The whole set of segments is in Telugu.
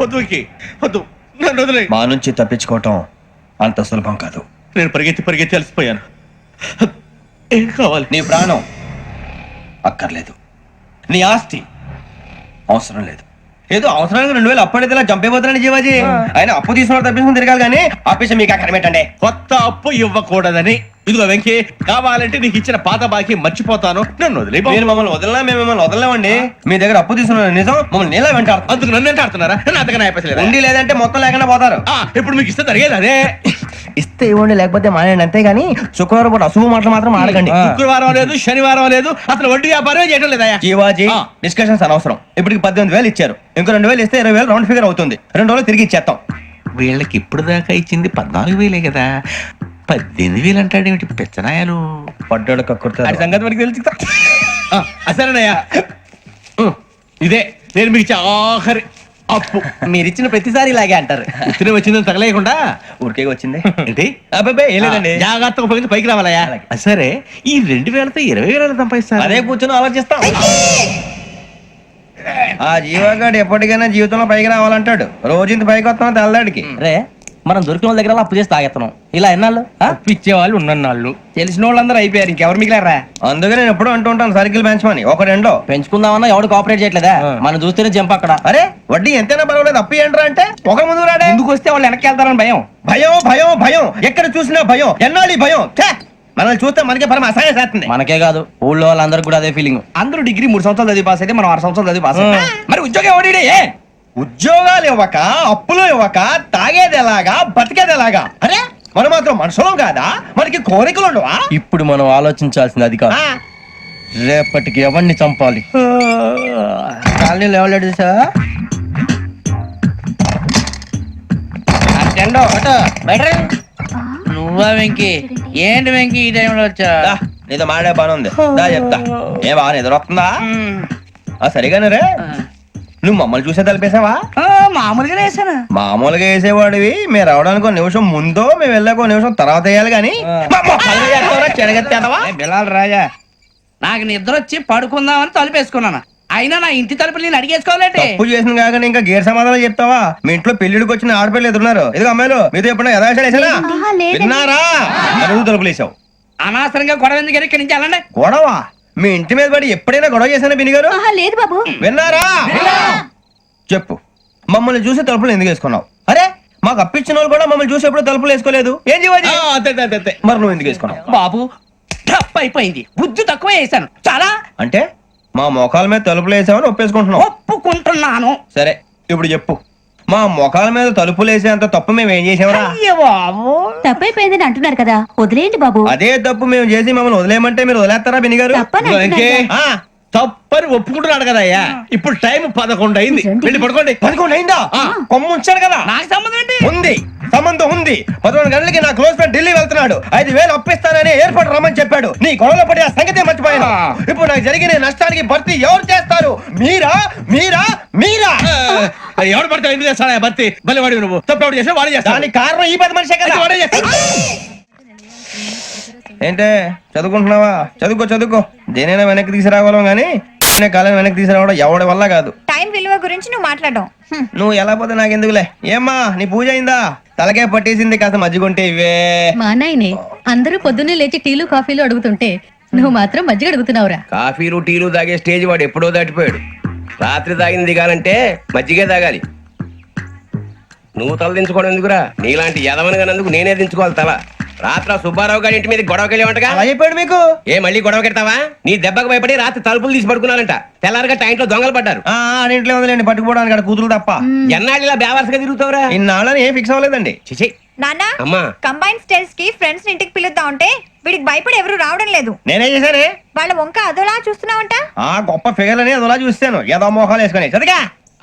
వద్దు, నన్ను వదిలే. మా నుంచి తప్పించుకోవటం అంత సులభం కాదు. నేను పరిగెత్తి అలసిపోయాను. ఏం కావాలి? నీ ప్రాణం అక్కర్లేదు, నీ ఆస్తి అవసరం లేదు. ఏదో అవసరానికి 2000 అప్పుడైతే ఇలా చంపేపోతున్నాను జీవాజీ. ఆయన అప్పు తీసుకున్న తప్పించుకుని తిరగాలి కానీ ఆపేసి మీకు అక్కడ పెట్టండి. కొత్త అప్పు ఇవ్వకూడదని. ఇదిగో వెంకీ, కావాలంటే నీకు ఇచ్చిన పాత బాకీ మర్చిపోతాను, నన్ను వదిలే. మీరు మమ్మల్ని వదలనా? మేము మిమ్మల్ని వదలలేమండి. మీ దగ్గర అప్పు తీసుకున్న నిజం మమ్మల్ని నీలా వెంటాడు. అందుకు నన్ను ఎంత ఆడుతున్నారా? నన్ను అంతగా నాయపసలేదు. ఉండి లేదంటే మొత్తం లేకుండా పోతారు. ఇప్పుడు మీకు ఇస్తే జరిగేది అదే. ఇస్తే ఇవ్వండి, లేకపోతే మానేయండి, అంతేగాని శుక్రవారం పూట అశుభ మాటలు మాత్రం ఆడకండి. శుక్రవారం లేదు, శనివారం లేదు, అసలు వడ్డీ వ్యాపారమే చేయడం లేదా? జీవాజీ, డిస్కషన్స్ అనవసరం. ఇప్పటికి 18,000 ఇచ్చారు, ఇంకో 2,000 ఇస్తే 20,000 రౌండ్ ఫిగర్ అవుతుంది. 2 రోజులు తిరిగి ఇచ్చేస్తాం. వీళ్ళకి ఇప్పుడు దాకా ఇచ్చింది 14,000 కదా, 18,000 అంటాడేమిటి పెచ్చనాయాలు? పడ్డాడు కక్కుర్తాడు. సంగతి వరకు తెలుసు. అసలేనయ్యా, ఇదే నేను మీకు ఇచ్చే ఆఖరి అప్పు. మీరు ఇచ్చిన ప్రతిసారి ఇలాగే అంటారు. ఇచ్చిన వచ్చిందని తగలేయకుండా ఊరికే వచ్చింది ఏంటి? అబ్బాయి ఏం లేదండి, జాగ్రత్తగా ఉపయోగించి పైకి రావాలయ్యా. సరే, ఈ 2,000తో 20,000 సంపాదిస్తారు. అదే కూర్చొని ఆలోచిస్తాం. ఆ జీవగాడు ఎప్పటికైనా జీవితంలో పైకి రావాలంటాడు. రోజు ఇంత పైకి వస్తాం తెల్లడికి. రే, మనం దొరికిన వాళ్ళ దగ్గర అప్పు చేసి తాగెత్తనం. ఇలా ఎన్నాళ్ళు ఇచ్చేవాళ్ళు ఉన్నన్నాళ్ళు తెలిసిన వాళ్ళందరూ అయిపోయారు, ఇంకెవరు మిగిలారా? అందుకే నేను ఎప్పుడు అంటూ ఉంటాను సర్కిల్ బెంచ్ మని. ఒక రెండో పెంచుకుందామన్నా ఎవడు కోఆపరేట్ చేయట్లేదా? మనం చూస్తేనే జంప్ అక్కడ. అరే వడ్డీ ఎంతైనా పర్వాలేదు, అప్పు ఏంట్రా అంటే ఒక ముందు రాడే. ముందుకు వస్తే వాళ్ళు వెనక్కి వెళ్తారని భయం. భయం భయం భయం, ఎక్కడ చూసినా భయం. ఎన్నాళ్ళు ఈ భయం? మనల్ని చూస్తే మనకే పరమ అసహాయం చేస్తుంది. మనకే కాదు, ఊళ్ళో వాళ్ళందరికి కూడా అదే ఫీలింగ్. అందరూ డిగ్రీ 3 సంవత్సరాలు చదివి పాస్ అయితే మనం 6 సంవత్సరాలు చదివి పాస్. మరి ఉద్యోగం ఎవడి? ఉద్యోగాలు ఇవ్వక, అప్పులు ఇవ్వక, తాగేది ఎలాగా, బతికేది ఎలాగా? అరే మనం మాత్రం మనుషులం కాదా? మనకి కోరికలు ఉండవా? ఇప్పుడు మనం ఆలోచించాల్సింది అది కాదు, రేపటికి ఎవరిని చంపాలి. కాలనీలో ఎవరు సార్? నువ్వా వెంకీ? ఏంటి వెంకీ ఈ టైంలో వచ్చా? నీతో మాడే పని ఉంది, దా చెప్తా. ఏ బాగా ఎదురొస్తుందా? సరిగానే రే, నువ్వు మమ్మల్ని చూసే తలిపేసావా? మామూలుగానే వేసాను. మామూలుగా వేసేవాడివి. మేము రావడానికి 1 నిమిషం ముందో, మేము వెళ్ళాక 1 నిమిషం తర్వాత వేయాలి కానీ బిలాల్ రాజా, నాకు నిద్ర వచ్చి పడుకుందామని తలుపేసుకున్నాను. అయినా నా ఇంటి తలుపులు నేను అడిగేసుకోవాలంటే తప్పు చేసిన కాక ఇంకా గేర్ సమాధానం చెప్తావా? మీ ఇంట్లో పెళ్లిడికి వచ్చిన ఆడపిల్లలు ఎదురున్నారు. ఇదిగో అమ్మాయిలు, మీతో ఎప్పుడైనా యథాశాలేసానా? విన్నారా? అడుగు తలుపులు వేసావు. అనవసరంగా గొడవ ఎందుకు? ఇక్కడి నుంచి వెళ్ళండి. గొడవ? మీ ఇంటి మీద పడి ఎప్పుడైనా గొడవ చేశానా బిని గారు? లేదు బాబు. విన్నారా? చెప్పు, మమ్మల్ని చూసి తలుపులు ఎందుకు వేసుకున్నావు? అరే మాకు అప్పించిన వాళ్ళు కూడా మమ్మల్ని చూసి ఎప్పుడు తలుపులు వేసుకోలేదు. ఏం చేయాలి? మరి నువ్వు ఎందుకు వేసుకున్నావు? బాబు టప్ అయిపోయింది, బుద్ధి తక్కువ వేసాను చాలా. అంటే మా మోకాల మీద తలుపులు వేసామని ఒప్పేసుకుంటున్నావు? ఒప్పుకుంటున్నాను. సరే ఇప్పుడు చెప్పు, మా మొఖాల మీద తలుపులు వేసేంత తప్పు మేము ఏం చేసామరా? తప్పైపోయిందని అంటున్నారు కదా, వదిలేయండి బాబు. అదే తప్పు మేము చేసి మమ్మల్ని వదిలేయమంటే మీరు వదిలేస్తారా బిని గారు? తప్పని ఒప్పుకుంటున్నాడు కదా అయ్యా. ఇప్పుడు టైం 11 అయింది, వెళ్ళి పడుకోండి. 11 అయిందా? కొమ్ము ఉంచాడు కదా. నాకు సంబంధం ఏంటి? ఉంది, సంబంధం ఉంది. 11 గంటలకి నా క్లోజ్ ఫ్రెండ్ ఢిల్లీ వెళ్తున్నాడు. 5,000 అప్పిస్తానని ఎయిర్పోర్ట్ రమ్మని చెప్పాడు. నీ గొడవలో పడి ఆ సంగతి మర్చిపోయాను. ఇప్పుడు నాకు జరిగిన నష్టానికి భర్తీ ఎవరు చేస్తారు? మీరా మీరా మీరా? ఎవడు పడితే ఎందుకు చేస్తాడా భర్తీ? మళ్ళీ వాడి నువ్వు తప్పు ఎవడు చేసా వాడే చేస్తా. దానికి కారణం ఈ 10 మనిషే కదా. వాడే చేస్తా. ఏంటే చదువుకుంటున్నావా? చదువుకో చదువుకో. దేనైనా వెనక్కి తీసుకురావాలం గానీ కాలం వెనక్కి తీసుకురావడం ఎవడి వల్ల కాదు. టైం విలువ గురించి నువ్వు మాట్లాడడం. నువ్వు ఎలా పోతే నాకెందుకులే. ఏమ్మా నీ పూజ అయిందా? తలకే పట్టేసింది, కాస్త మజ్జిగుంటే ఇవే. మా నాయనే అందరూ పొద్దున్నే లేచి టీలు కాఫీలు అడుగుతుంటే నువ్వు మాత్రం మజ్జిగ అడుగుతున్నావురా. కాఫీలు టీలు తాగే స్టేజ్ వాడు ఎప్పుడో దాటిపోయాడు. రాత్రి తాగింది దిగాలంటే మజ్జిగే తాగాలి. నువ్వు తల దించుకోవడం ఎందుకురా? నీలాంటి యదవనగానందుకు నేనే దించుకోవాలి తల. రాత్రి సుబ్బారావు గారి ఇంటి మీద గొడవకి వెళ్ళేవంటగా. అలా చెప్పాడు మీకు? ఏ మళ్ళీ గొడవ కెడతావా? నీ దెబ్బకు భయపడి రాత్రి తలుపులు తీసి పడుకున్నారంట. తెల్లారగా టైంట్లో దొంగలు పడ్డారు. ఇంట్లో ఉందిలేండి, పట్టుకుపోవడానికి అక్కడ కూతురు తప్ప. ఎన్నాళ్ళు ఇలా బేవర్సగా తిరుగుతావురా? ఇన్నాళ్ళని ఏం ఫిక్స్ అవ్వలేదండి. చిచి నాన్న, అమ్మా, కంబైన్ స్టైల్స్ కి ఫ్రెండ్స్ ఇంటికి పిలుద్దాం అంటే వీడికి భయపడి ఎవరు రావడం లేదు. నేనేం చేశానే? వాళ్ళ వంక అదోలా చూస్తున్నావంట. గొప్ప ఫిగర్ అని అదోలా చూస్తాను, ఏదో మోహాలు వేసుకొని. చదిగా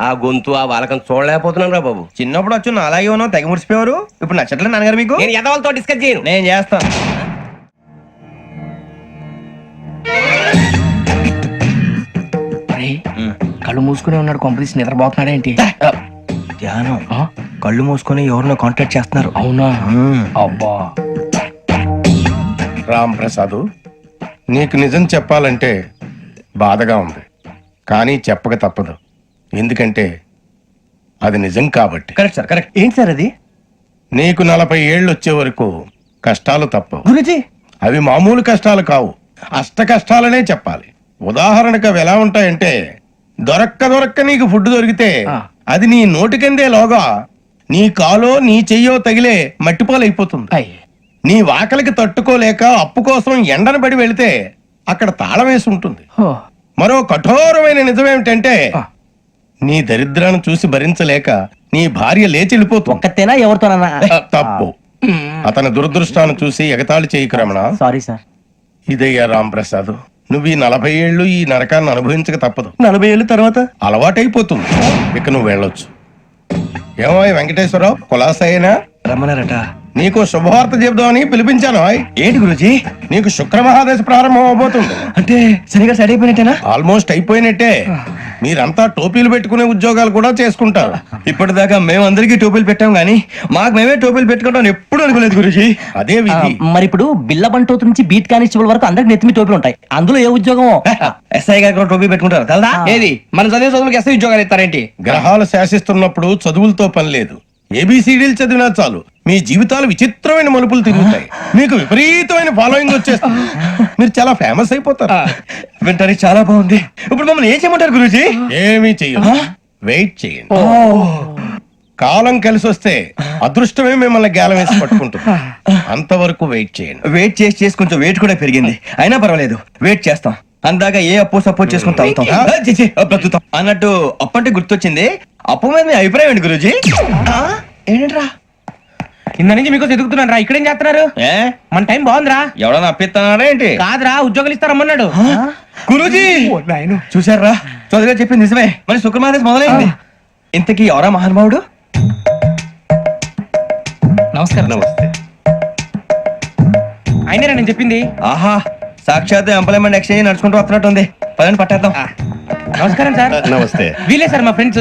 ఆ గొంతు ఆ వాలకం చూడలేకపోతున్నాను రా బాబు. చిన్నప్పుడు వచ్చి నా అలాగే ఉన్నావు, తెగ ముడిచిపోయారు. ఇప్పుడు నచ్చట్లేదు నాన్నగారు మీకు? నేను యదవలతో డిస్కస్ చేయను. నేను చేస్తాను. కళ్ళు మూసుకునే ఉన్నాడు, కొంపదీసి నిద్రపోతున్నాడేంటి? ధ్యానం. కళ్ళు మూసుకొని ఎవరినో కాంటాక్ట్ చేస్తున్నారు. అవునా? అబ్బా. రామ్ ప్రసాద్, నీకు నిజం చెప్పాలంటే బాధగా ఉంది, కానీ చెప్పక తప్పదు. ఎందుకంటే అది నిజం కాబట్టి. Correct sir, correct. ఏంటి సార్ అది? నీకు 40 ఏళ్ళు వచ్చే వరకు కష్టాలు తప్పవు. గురుజీ అవి మామూలు కష్టాలు కావు, అష్ట కష్టాలనే చెప్పాలి. ఉదాహరణకు అవి ఎలా ఉంటాయంటే, దొరక్క నీకు ఫుడ్ దొరికితే అది నీ నోటికందే లోగా నీ కాలో నీ చెయ్యో తగిలే మట్టిపాలైపోతుంది. నీ వాకలికి తట్టుకోలేక అప్పు కోసం ఎండను పడి వెళితే అక్కడ తాళం వేసి ఉంటుంది. మరో కఠోరమైన నిజమేమిటంటే, నీ దరిద్రాన్ని చూసి భరించలేక నీ భార్య లేచి వెళ్ళిపోతుంది. ఒక్కతేనా ఎవరితోనన్నా? తప్పు. అతని దురదృష్టాన్ని చూసి ఎగతాళి చేయకు రమణ. Sorry sir. ఇదయ్యా రాంప్రసాద్, నువ్వు ఈ 40 ఏళ్ళు ఈ నరకాన్ని అనుభవించక తప్పదు. 40 ఏళ్ళ తర్వాత అలవాటైపోతుంది. ఇక నువ్వు వెళ్ళొచ్చు. ఏమో వెంకటేశ్వరరావు, కులాసైనా రమ్మన్నారట. నీకు శుభవార్త చెబుదామని పిలిపించాను. ఏంటి గురుజీ? నీకు శుక్ర మహాదశ ప్రారంభం అవబోతుంది. అంటే సరిగా సెట్ అయిపోయినట్టేనా? ఆల్మోస్ట్ అయిపోయినట్టే. మీరంతా టోపీలు పెట్టుకునే ఉద్యోగాలు కూడా చేసుకుంటారు. ఇప్పటిదాకా మేమందరికీ టోపీలు పెట్టాం గానీ మాకు మేమే టోపీలు పెట్టుకుంటాం ఎప్పుడు అనుకోలేదు గురుజీ. అదే విధి. మరి ఇప్పుడు బిల్ల బంటోతు నుంచి బీట్ కానిస్టేబుల్ వరకు అందరికి నెత్తిమి టోపీలు ఉంటాయి. అందులో ఏ ఉద్యోగం? ఎస్ఐ గారు కూడా టోపీ పెట్టుకుంటారు కదా? ఏది మన చదివే చదువులకు ఎస్ఐ ఉద్యోగాలు ఇస్తారేంటి? గ్రహాలు శాసిస్తున్నప్పుడు చదువులతో పని లేదు. ఏబిసిడీలు చదివినా చాలు మీ జీవితాలు విచిత్రమైన మలుపులు తిరుగుతాయి. మీకు విపరీతమైన ఫాలోయింగ్ వచ్చేస్తుంది. మీరు చాలా ఫేమస్ అయిపోతారు. వింటానికి చాలా బాగుంది. ఇప్పుడు మమ్మల్ని ఏం చేయమంటారు గురుజీ? ఏమీ చెయ్యదు, వెయిట్ చేయండి. కాలం కలిసి వస్తే అదృష్టమే మిమ్మల్ని గేలం వేసి పట్టుకుంటుంది. అంతవరకు వెయిట్ చేయండి. వెయిట్ చేసి కొంచెం వెయిట్ కూడా పెరిగింది. అయినా పర్వాలేదు, వెయిట్ చేస్తాం. అందాక ఏ అప్పు సపోర్ట్ చేసుకుని తాగుతాం. బ్రతుకుతాం అన్నట్టు అప్పు అంటే గుర్తొచ్చింది. అప్పు మీద మీ అభిప్రాయం ఏంటి గురుజీ? ఏంటరా కింద నుంచి మీకు ఎదుగుతున్నాను రా. ఇక్కడేం చేస్తున్నారు? మన టైం బాగుందిరా. ఎవడన్నా అప్పిస్తున్నారా ఏంటి? కాదురా, ఉద్యోగాలు ఇస్తారమ్మన్నాడు. గురుజీ చూసారా, చదువుగా చెప్పింది నిజమే. మరి శుక్రమాదేశ్ మొదలైంది. ఇంతకీ ఎవరా మహానుభావుడు? నమస్కారం. నమస్తే. అయినరా నేను చెప్పింది? ఆహా, సాక్షాత్ ఎంప్లాయ్మెంట్ ఎక్స్చేంజ్ నడుచుకుంటూ వస్తున్నట్టు ఉంది. పదండి పట్టేద్దాం. నమస్కారం సార్. నమస్తే. వీలే సార్ మా ఫ్రెండ్స్.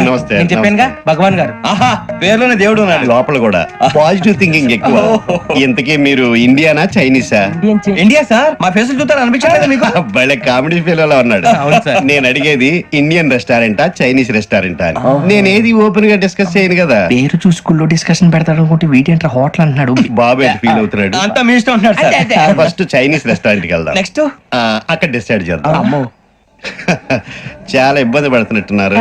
నమస్తే. నేను చెప్పానుగా, భగవాన్ గారు. ఆహా, పేర్లోనే దేవుడు ఉన్నాడు. లోపల కూడా పాజిటివ్ థింకింగ్ ఎక్కువ. ఇంతకీ మీరు ఇండియానా చైనీసా? India sir. మా ఫేసులు చూస్తారు అనిపించలేదు మీకు? భలే కామెడీ ఫీల్ అలా ఉన్నాడు. నేను అడిగేది ఇండియన్ రెస్టారెంటా చైనీస్ రెస్టారెంటా అని. నేను ఏది ఓపెన్ గా డిస్కస్ చేయను కదా. పేరు చూసుకుల్లో డిస్కషన్ పెడతాడు అనుకుంటే వీటేంట్రా హోటల్ అంటున్నాడు. బాబు ఎట్ ఫీల్ అవుతున్నాడు. అంతా మీ ఇష్టం ఉంటున్నాడు సార్. ఫస్ట్ చైనీస్ రెస్టారెంట్ కి వెళ్దాం. నెక్స్ట్ అక్కడ డిసైడ్ చేద్దాం. చాలా ఇబ్బంది పడుతున్నట్టున్నారు.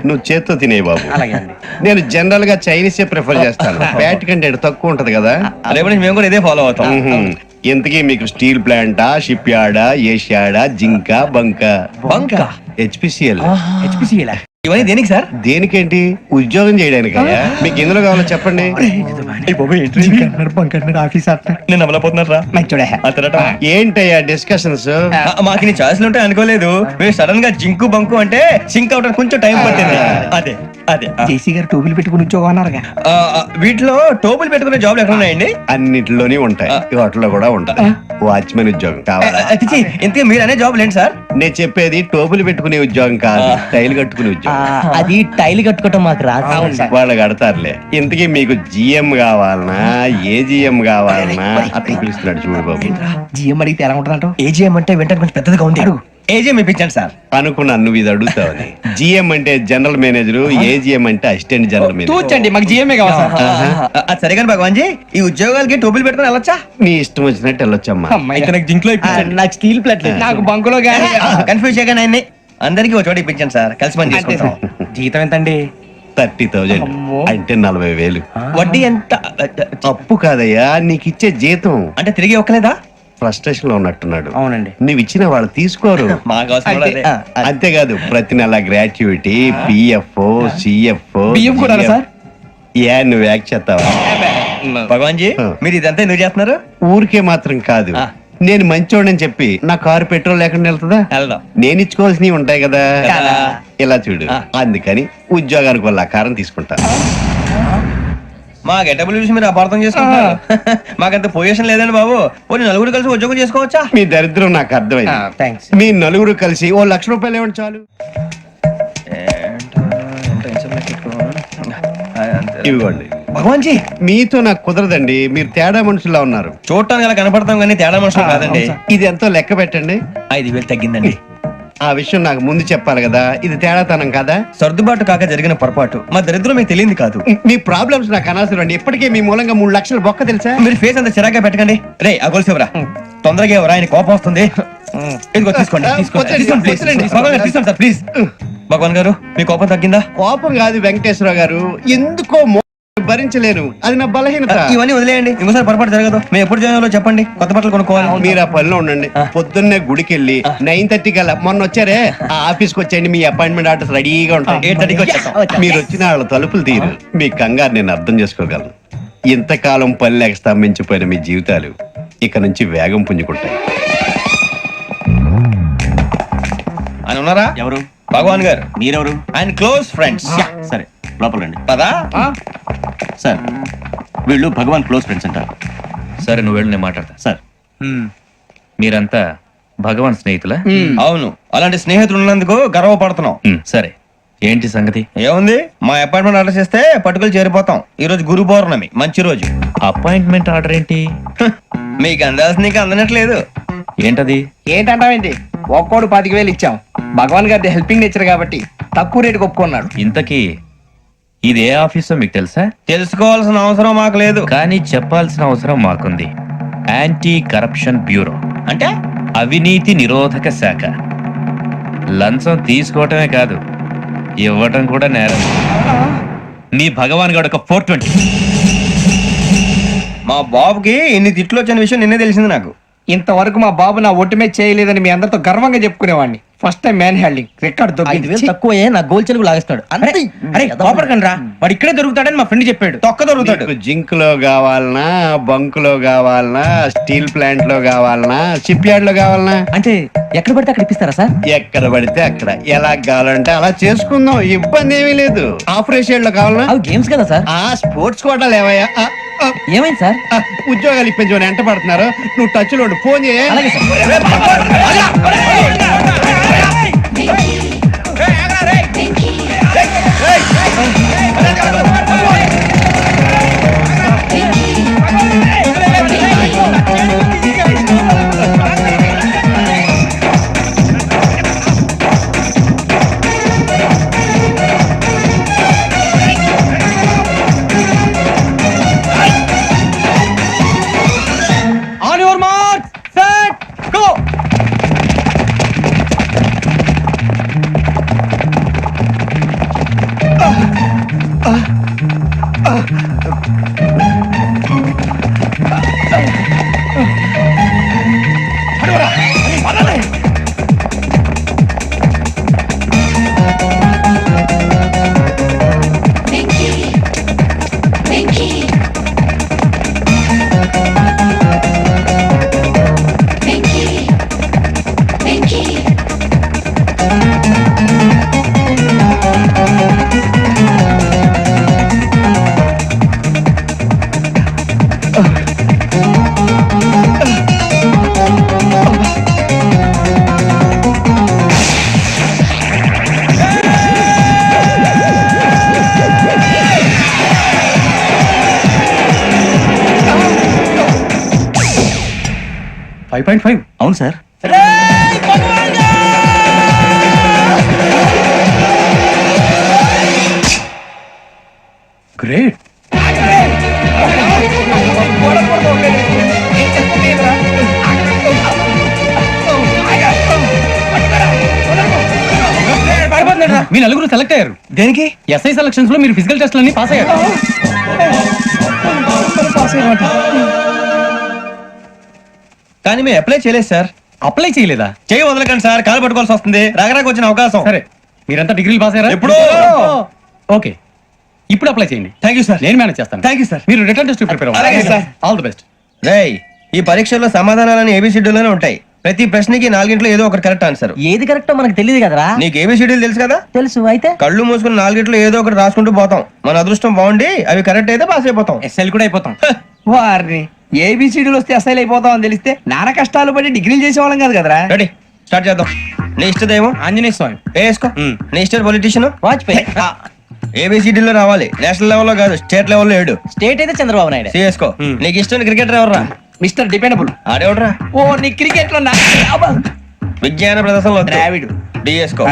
నువ్వు చేత్తో తినే బాబు. నేను జనరల్ గా చైనీసే ప్రిఫర్ చేస్తాను. ఫ్యాట్ కంటెంట్ తక్కువ ఉంటది కదా. రేపు నుంచి మేము కూడా ఇదే ఫాలో అవుతాం. ఇంతకీ మీకు స్టీల్ ప్లాంటా, షిప్ యార్డా, ఏషియాడా, జింక, బంక? హెచ్పిసిఎల్. ఇవన్నీ దేనికి సార్? దేనికేంటి? ఉద్యోగం చేయడానికి. మీకు ఎందులో కావాలో చెప్పండి. నేను అమలపోతున్నారా? ఏంటయ్యా డిస్కషన్స్? మాకు నీ ఛాయిస్లు ఉంటాయి అనుకోలేదు. మీరు సడన్ గా జింకు బంకు అంటే సింక్ అవడానికి కొంచెం టైం పట్టింది. అదే అదే జేసీ గారు టోపీలు పెట్టుకుని ఉద్యోగం అన్నారుగా. వీటిలో టోపులు పెట్టుకునే జాబ్లు ఎక్కడ ఉన్నాయండి? అన్నిటిలోనే ఉంటాయి, వాటిలో కూడా ఉంటాయి. వాచ్మెన్ ఉద్యోగం కావాలా? ఇంతకీ మీరు అనే జాబ్ ఏంటి సార్? నేను చెప్పేది టోపులు పెట్టుకునే ఉద్యోగం కాదు, టైల్ కట్టుకునే ఉద్యోగం. అది టైల్ కట్టుకోవటం మాకు రాదు. వాళ్ళు కడతారులే. ఇంతకీ మీకు జిఎం కావాలనా, ఏజిఎం కావాలనా? అతను పిలుస్తున్నాడు చూడు బాబు. జిఎం అడిగితే ఎలా ఉంటుందంట? ఏజీఎం అంటే వెంటనే కొంచెం పెద్దదిగా ఉంది. ఏజీఎం ఇప్పించండి సార్. అనుకున్నాను నువ్వు ఇది అడుగుతావని. జిఎం అంటే జనరల్ మేనేజర్, ఏజిఎం అంటే అసిస్టెంట్ జనరల్ మేనేజర్. తూచండి, మాకు జిఎంఏ కావాలి సార్. అది సరే కానీ భగవాన్ జీ, ఈ ఉద్యోగాలకి టోపులు పెట్టుకుని వెళ్ళొచ్చా? నీ ఇష్టం వచ్చినట్టు వెళ్ళొచ్చమ్మా. అయితే నాకు జింక్ లో నాకు స్టీల్ ప్లేట్ నాకు బంకులో గానీ. కన్ఫ్యూజ్ చేయగానే ఆయన్ని అందరికీ ఒక చోట ఇప్పించండి సార్. కలిసి పని చేసుకుంటాం. జీతం ఎంతండి? 30,000 అంటే 40,000. వడ్డీ ఎంత? అప్పు కాదయ్యా, నీకు ఇచ్చే జీతం. అంటే తిరిగి ఒక్కలేదా? ఫ్రస్ట్రేషన్ లో ఉన్నట్టున్నాడు. అవునండి. నువ్వు ఇచ్చిన వాళ్ళు తీసుకోరు. మాకు అవసరం కూడా అదే. అంతేకాదు ప్రతి నెల గ్రాట్యుటీ, పిఎఫ్, సిఎఫ్. బియ్యం కూడా సార్? నువ్వు యాక్ట్ చేస్తావా? భగవాన్ జీ, మీరు ఇదంతా ఎందుకు చేస్తున్నారు? ఊరికే మాత్రం కాదు, నేను మంచోడని చెప్పి నా కారు పెట్రోల్ లేకుండా వెళ్తుందా? వెళ్దాం. నేను ఇచ్చుకోవాల్సినవి ఉంటాయి కదా. కదా. ఇలా చూడు, అందుకని ఉద్యోగానికి వాళ్ళ ఆకారం తీసుకుంటా. మా గెటబుల్ చూసి మీరు అపార్థం చేసుకుంటారు. మాకంత పొజిషన్ లేదండి బాబు. పోనీ నలుగురు కలిసి ఉద్యోగం చేసుకోవచ్చా? మీ దరిద్రం నాకు అర్థమైంది. థ్యాంక్స్. మీ నలుగురు కలిసి ఓ 1,00,000 రూపాయలు ఇవ్వండి చాలు. ఇవ్వండి. భగవాన్ జీ, మీతో నాకు కుదరదండి, మీరు తేడా మనుషుల్లా ఉన్నారు. చూడటానికి అలా కనపడతాం కానీ తేడా మనుషులు కాదండి. ఇది ఎంతో లెక్క పెట్టండి. 5,000 తగ్గిందండి. ఆ విషయం నాకు ముందు చెప్పాలి కదా, ఇది తేడాతనం కదా. సర్దుబాటు కాక జరిగిన పొరపాటు మా దరిద్రం మీకు తెలియంది కాదు. మీ ప్రాబ్లమ్స్ నాకు అనవసరం అండి. ఇప్పటికే మీ మూలంగా 3 లక్షలు బొక్క తెలుసా. మీరు ఫేస్ అంత చిరాగ్గా పెట్టకండి. రే ఆ గొలుసు ఎవరా? తొందరగా ఎవరా? ఆయన కోపం వస్తుంది. ఇదిగో తీసుకోండి. తీసుకోండి ప్లీజ్. భగవాన్ గారు తీసుకోండి సార్ ప్లీజ్. భగవాన్ గారు మీ కోపం తగ్గిందా? కోపం కాదు వెంకటేశ్వర గారు, ఎందుకో భరించలేను, అది నా బలహీనత. ఇవన్నీ వదిలేయండి, ఇంకోసారి పొరపాటు జరగదు. మేము ఎప్పుడు జాయిన్ చెప్పండి, కొత్త బట్టలు కొనుక్కోవాలి. మీరు ఆ పనిలో ఉండండి. పొద్దున్నే గుడికి వెళ్ళి 9:30 కల్లా, మొన్న వచ్చారే ఆ ఆఫీస్కి వచ్చేయండి, మీ అపాయింట్మెంట్ ఆర్డర్స్ రెడీగా ఉంటాయి. 8:30కి వచ్చేస్తాం. మీరు వచ్చిన వాళ్ళ తలుపులు తీరు. మీ కంగారు నేను అర్థం చేసుకోగలను. ఇంతకాలం పని లేక స్తంభించిపోయిన మీ జీవితాలు ఇక నుంచి వేగం పుంజుకుంటాయి. ఆయన ఉన్నారా? ఎవరు? భగవాన్ గారు. మీరెవరు? ఆయన క్లోజ్ ఫ్రెండ్స్. సరే లోపల రండి. పదా? సార్ వీళ్ళు భగవాన్ క్లోజ్ ఫ్రెండ్స్ అంటారు. సరే నువ్వు వెళ్ళు, నేను మాట్లాడతా. సార్ మీరంతా భగవాన్ స్నేహితులా? అవును, అలాంటి స్నేహితులు ఉన్నందుకు గర్వపడుతున్నాం. సరే ఏంటి సంగతి? ఏముంది, మా అపాయింట్మెంట్ ఆర్డర్ చేస్తే పట్టుకులు చేరిపోతాం. ఈ రోజు గురు పౌర్ణమి, మంచి రోజు. అపాయింట్మెంట్ ఆర్డర్ ఏంటి? మీకు అందాల్సిన నీకు అందనట్లేదు. ఏంటది? ఏంటంటావేంటి? ఒక్కోడు 10,000 ఇచ్చాం. భగవాన్ గారి హెల్పింగ్ నేచర్ కాబట్టి తక్కువ రేటుకి ఒప్పుకున్నాడు. ఇంతకీ ఇది ఏ ఆఫీసో మీకు తెలుసా? తెలుసుకోవాల్సిన అవసరం మాకు లేదు. కానీ చెప్పాల్సిన అవసరం మాకుంది. యాంటీ కరప్షన్ బ్యూరో, అంటే అవినీతి నిరోధక శాఖ. లంచం తీసుకోవటమే కాదు, ఇవ్వటం కూడా నేరం. మీ భగవాన్ గారు ఒక 420. మా బాబుకి ఇన్ని తిట్లు వచ్చిన విషయం నిన్నే తెలిసింది నాకు. ఇంతవరకు మా బాబు నా ఒట్టుమే చేయలేదని మీ అందరితో గర్వంగా చెప్పుకునేవాడిని. First time man handing record దొరికింది. తక్కువే నా గోల్ చెలుగు లాగేస్తాడు. అరే కోపడకండి రా, వాడు ఇక్కడే దొరుకుతాడని మా ఫ్రెండ్ చెప్పాడు. తొక్క దొరుకుతాడు. మీకు జింక్ లో కావాలనా, బంక్ లో కావాలనా, స్టీల్ ప్లాంట్ లో కావాలనా, షిప్ యార్డ్ లో కావాలనా? అంటే ఎక్కడ పడితే అక్కడ ఇప్పిస్తారా సార్? ఎక్కడ పడితే అక్కడ, ఎలా కావాలంటే అలా చేసుకుందాం, ఇబ్బంది ఏమీ లేదు. ఆపరేషన్ లో కావాలనా? అవి గేమ్స్ కదా సార్. ఆ స్పోర్ట్స్ కోటాలు ఏమయ్యా? ఏమైంది సార్? ఉద్యోగాలు ఇప్పించమని ఎంట పడుతున్నారు. నువ్వు టచ్ లో ఉండు, ఫోన్ చేయ. అలాగే sir. On your mark set go. అవును సార్. గ్రేట్. మీ నలుగురు సెలెక్ట్ అయ్యారు. దేనికి? ఎస్ఐ సెలక్షన్స్ లో మీరు ఫిజికల్ టెస్ట్లన్నీ పాస్ అయ్యారు. కానీ మేము అప్లై చేయలేదు సార్. అప్లై చేయలేదా? చేయి వదలకండి సార్, కాలు పట్టుకోవాల్సి వస్తుంది. రాగరాకు వచ్చిన అవకాశం. సరే మీరంతా డిగ్రీలు పాస్ అయ్యారా? ఎప్పుడో. ఓకే, ఇప్పుడు అప్లై చేయండి. Thank you sir. నేను మేనేజ్ చేస్తాను. Thank you sir. మీరు రిటర్న్ టెస్ట్ ప్రిపేర్ అలాగే అవ్వండి. సార్. All the best. రేయ్, ఈ పరీక్షల్లో సమాధానాలని ఏబిసిడ్యూల్లోనే ఉంటాయి. ప్రతి ప్రశ్నకి 4 ఏదో ఒకటి కరెక్ట్ ఆన్సర్. ఏది కరెక్టో మనకు తెలియదు కదరా. నీకు ఏబిసిడ్యూల్ తెలుసు కదా? తెలుసు. అయితే కళ్ళు మూసుకుని 4 ఏదో ఒకటి రాసుకుంటూ పోతాం. మన అదృష్టం బాగుండి అవి కరెక్ట్ అయితే పాస్ అయిపోతాం. ఎస్ఎల్ కూడా అయిపోతాం. వారిని ఏబిసిడీలు వస్తే అసైల్ అయిపోతాం అని తెలిస్తే నాన్న కష్టాలు పడి డిగ్రీలు చేసేవాళ్ళం కాదు కదరా. రెడీ, స్టార్ట్ చేద్దాం. నీ ఇష్టదేమో ఆంజనేయ స్వామి. వేసుకో. నీ ఇష్ట పొలిటీషియన్ వాజ్పేయి. ఏబిసిడీలో రావాలి, నేషనల్ లెవెల్లో కాదు, స్టేట్ లెవెల్లో 7. స్టేట్ అయితే చంద్రబాబు నాయుడు. సిఎస్కో. నీకు ఇష్టం క్రికెటర్ ఎవర్రా? Mister dependable. ఆడేవడరా? ఓ నీ క్రికెట్ లో విజ్ఞాన ప్రదర్శనలో ద్రావిడు. డిఎస్కో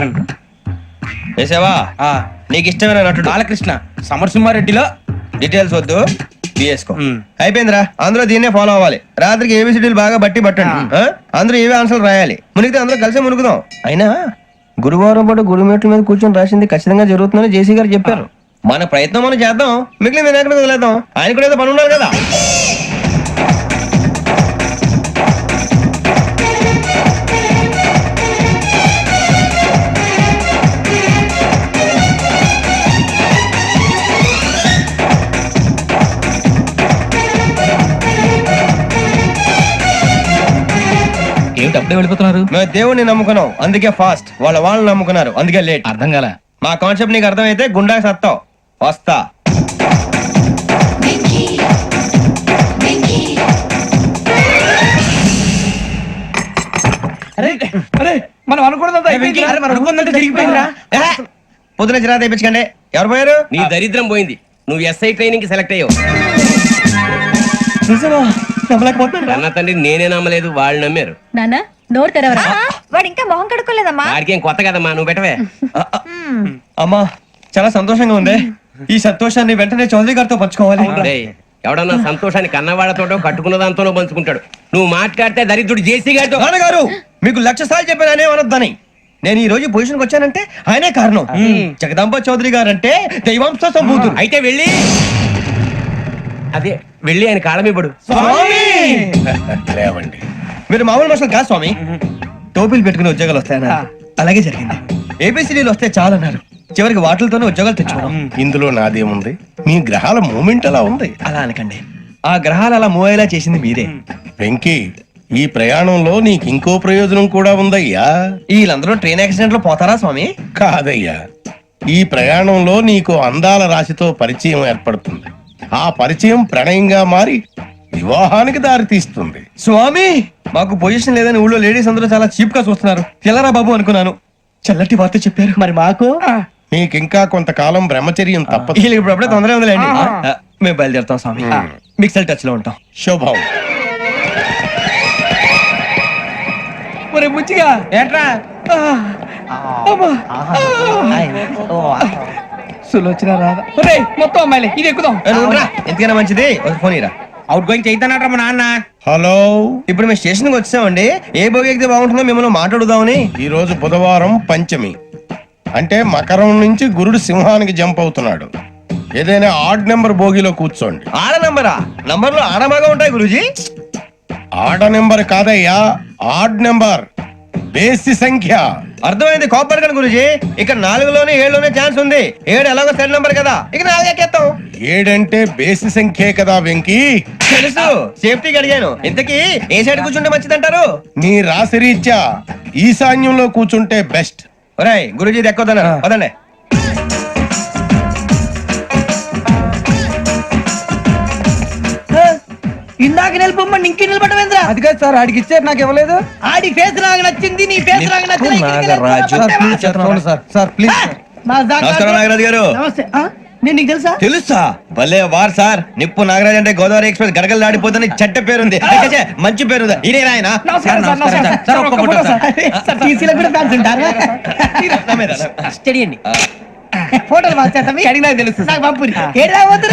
వేసావా నీకు ఇష్టమైన నటుడు బాలకృష్ణ సమరసింహారెడ్డిలో డీటెయిల్స్ వద్దు డిఎస్కో అయిపోయిందిరా అందరూ దీన్నే ఫాలో అవ్వాలి రాత్రికి ఏబిసిడీలు బాగా బట్టి పట్టండి అందరూ ఏవే ఆన్సర్లు రాయాలి మునిగితే అందరూ కలిసి మునుగుదాం అయినా గురువారం పాటు గురుమేట్ల మీద కూర్చొని రాసింది ఖచ్చితంగా జరుగుతుందని జేసీ గారు చెప్పారు మన ప్రయత్నం మనం చేద్దాం మిగిలిన నేను ఎక్కడ వదిలేద్దాం ఆయన కూడా ఏదో పని ఉన్నారు కదా ఏమిటి అప్పుడే వెళ్ళిపోతున్నారు? మేము దేవుడిని నమ్ముకున్నాం అందుకే ఫాస్ట్ వాళ్ళని నమ్ముకున్నారు అందుకే లేట్ అర్థం కాల. మా కాన్సెప్ట్ నీకు అర్థమైతే గుండా సత్తావు వస్తా మనం అనుకున్నదంతా జరిగిపోయిందిరా. పొద్దున చిరా తెప్పించకండి ఎవరు పోయారు నీ దరిద్రం పోయింది. నువ్వు ఎస్ఐ ట్రైనింగ్ కి సెలెక్ట్ అయ్యావు. అన్న తండ్రి నేనే నమ్మలేదు, వాళ్ళు నమ్మారు. నాన్న నోరు తెరవరా. వాడు ఇంకా మొహం కడుక్కోలేదమ్మా. వాడికి ఏం కొత్త కదమ్మా, నువ్వు పెట్టవే. అమ్మా చాలా సంతోషంగా ఉంది ఈ సంతోషాన్ని వెంటనే చౌదరి గారితో పంచుకోవాలి డేయ్, ఎవడన్నా సంతోషాన్ని కన్నవాళ్లతోటో కట్టుకున్న దాంతోనో పంచుకుంటాడు. నువ్వు మాట్లాడితే దరిద్రుడు జేసీ గారితో. నాన్నగారు మీకు 1,00,000 సార్లు చెప్పాననే అనొద్దని నేను ఈ రోజు పొజిషన్కి వచ్చానంటే ఆయనే కారణం జగదాంబ చౌదరి గారు అంటే దైవాంశ సంభూతుడు అయితే వెళ్ళి అదే వెళ్ళి ఆయన కాళ్ళమివ్వడు. లేవండి. మీరు మామూలు మనుషులు కాదు స్వామి టోపీలు పెట్టుకుని ఉద్యోగాలు వస్తాయన్నారు అలాగే జరిగింది ఏబిసిడీలు వస్తే చాలన్నారు చివరికి వాటిలతోనే ఉద్యోగాలు తెచ్చుకున్నాం ఇందులో నాదేముంది మీ గ్రహాల మూమెంట్ అలా ఉంది. అలా అనకండి ఆ గ్రహాలు అలా మూవ్ అయ్యేలా చేసింది మీరే వెంకీ ఈ ప్రయాణంలో నీకు ఇంకో ప్రయోజనం కూడా ఉందయ్యా. వీళ్ళందరూ ట్రైన్ యాక్సిడెంట్ లో పోతారా స్వామి కాదయ్యా ఈ ప్రయాణంలో నీకు అందాల రాశితో పరిచయం ఏర్పడుతుంది. ఆ పరిచయం ప్రణయంగా మారి వివాహానికి దారి తీస్తుంది. స్వామి మాకు పొజిషన్ లేదని ఊళ్ళో లేడీస్ అందరూ చాలా చీప్ గా చూస్తున్నారు తెల్లరా బాబు అనుకున్నాను చల్లటి వార్త చెప్పారు మరి మాకు నీకింకా కొంతకాలం బ్రహ్మచర్యం తప్పదు. వీళ్ళకి ఇప్పుడు అప్పుడే తొందరగా ఉందిలేండి మేము బయలుదేరుతాం స్వామి మిక్సల్ టచ్ లో ఉంటాం శుభం. ఒరే బుచ్చిగా ఏంట్రా సులోచన రాదా. ఒరే మొత్తం అమ్మాయిలే ఇది ఎక్కుదాం. ఎందుకైనా మంచిది ఫోన్ ఇరా అవుట్ గోయింగ్ చేద్దానట్రా మా నాన్న. హలో ఇప్పుడు మేము స్టేషన్ కి వచ్చామండి ఏ బోగి ఎక్కితే బాగుంటుందో మిమ్మల్ని మాట్లాడుదామని ఈ రోజు బుధవారం పంచమి అంటే మకరం నుంచి గురుడు సింహానికి జంప్ అవుతున్నాడు. ఏదైనా ఆడ్ నెంబర్ బోగిలో కూర్చోండి. ఆడ నంబరా నంబర్లు ఆడమాగా ఉంటాయి గురూజీ ఆడ నెంబర్ కాదయ్యా ఆడ్ నెంబర్ బేసి సంఖ్య. అర్థమైంది కాపర్ కానీ గురూజీ ఇక్కడ 4లోనే 7లోనే ఛాన్స్ ఉంది 7 ఎలాగో సెల్ నంబర్ కదా ఇక 4 ఎక్కేస్తాం. 7 అంటే బేసి సంఖ్యే కదా వెంకీ. తెలుసు సేఫ్టీకి అడిగాను ఇంతకీ ఏ సైడ్ కూర్చుంటే మంచిదంటారు నీ రాశి రీత్యా ఈశాన్యంలో కూర్చుంటే బెస్ట్. ఒరేయ్ గురూజీ దెక్కొద్దన్నారు పదండి ఇందాక నిలబొమ్మని ఇంకే నిలబడమేంద్రా. అది కాదు సార్ ఆడికి ఇచ్చారు నాకు ఇవ్వలేదు. ఆడి ఫేస్ నాకు నచ్చింది నీ ఫేస్ నాకు నచ్చింది. సార్ ప్లీజ్ నమస్కారం నాగరాజు గారు నమస్తే. నేను నీకు తెలుసా? తెలుసా భలే వార్ సార్ నిప్పు నాగరాజ్ అంటే గోదావరి ఎక్స్ప్రెస్ గడగలు దాడిపోతుంది చెట్ట పేరుంది ఛే, మంచి పేరుంది ఇదే ఆయన నమస్కారం సార్, నమస్కారం సార్. ఒక్క ఫోటో సార్. సార్, TC లో కూడా ఫ్యాన్స్ ఉంటారా? స్టడీ అండి. ఫోటోలు మార్చేస్తాం మీకు అడిగినా తెలుసు నాకు పంపురి ఏడా పోతురు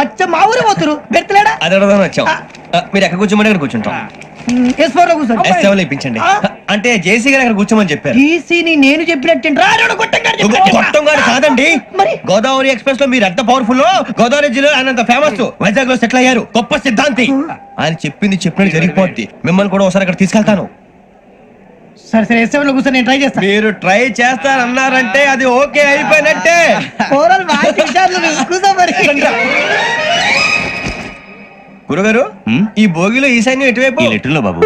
అచ్చ మా ఊరు పోతురు బెర్తలేడా అది అడగదామని వచ్చాం మీరు ఎక్కడ కూర్చోమని అక్కడ కూర్చుంటాం S4 లో కూర్చోండి. S7 లో ఇప్పించండి అంటే జేసీ గారు అక్కడ కూర్చోమని చెప్పారు టీసీని నేను చెప్పినట్టు గొట్టం గారు కాదండి గోదావరి ఎక్స్ప్రెస్ లో మీరు ఎంత పవర్ఫుల్ గోదావరి జిల్లా ఆయన ఫేమస్ వైజాగ్ లో సెటిల్ అయ్యారు గొప్ప సిద్ధాంతి ఆయన చెప్పింది చెప్పినట్టు జరిగిపోద్ది మిమ్మల్ని కూడా ఒకసారి అక్కడ తీసుకెళ్తాను సరే సరే S7 లో కూర్చొని నేను ట్రై చేస్తాను మీరు ట్రై చేస్తారన్నారంటే అది ఓకే అయిపోయినట్టే ఓవరాల్ కూర్చో మరి గురుగారు ఈ భోగిలో ఈశాన్యం ఎటువైపు లెటర్లో బాబు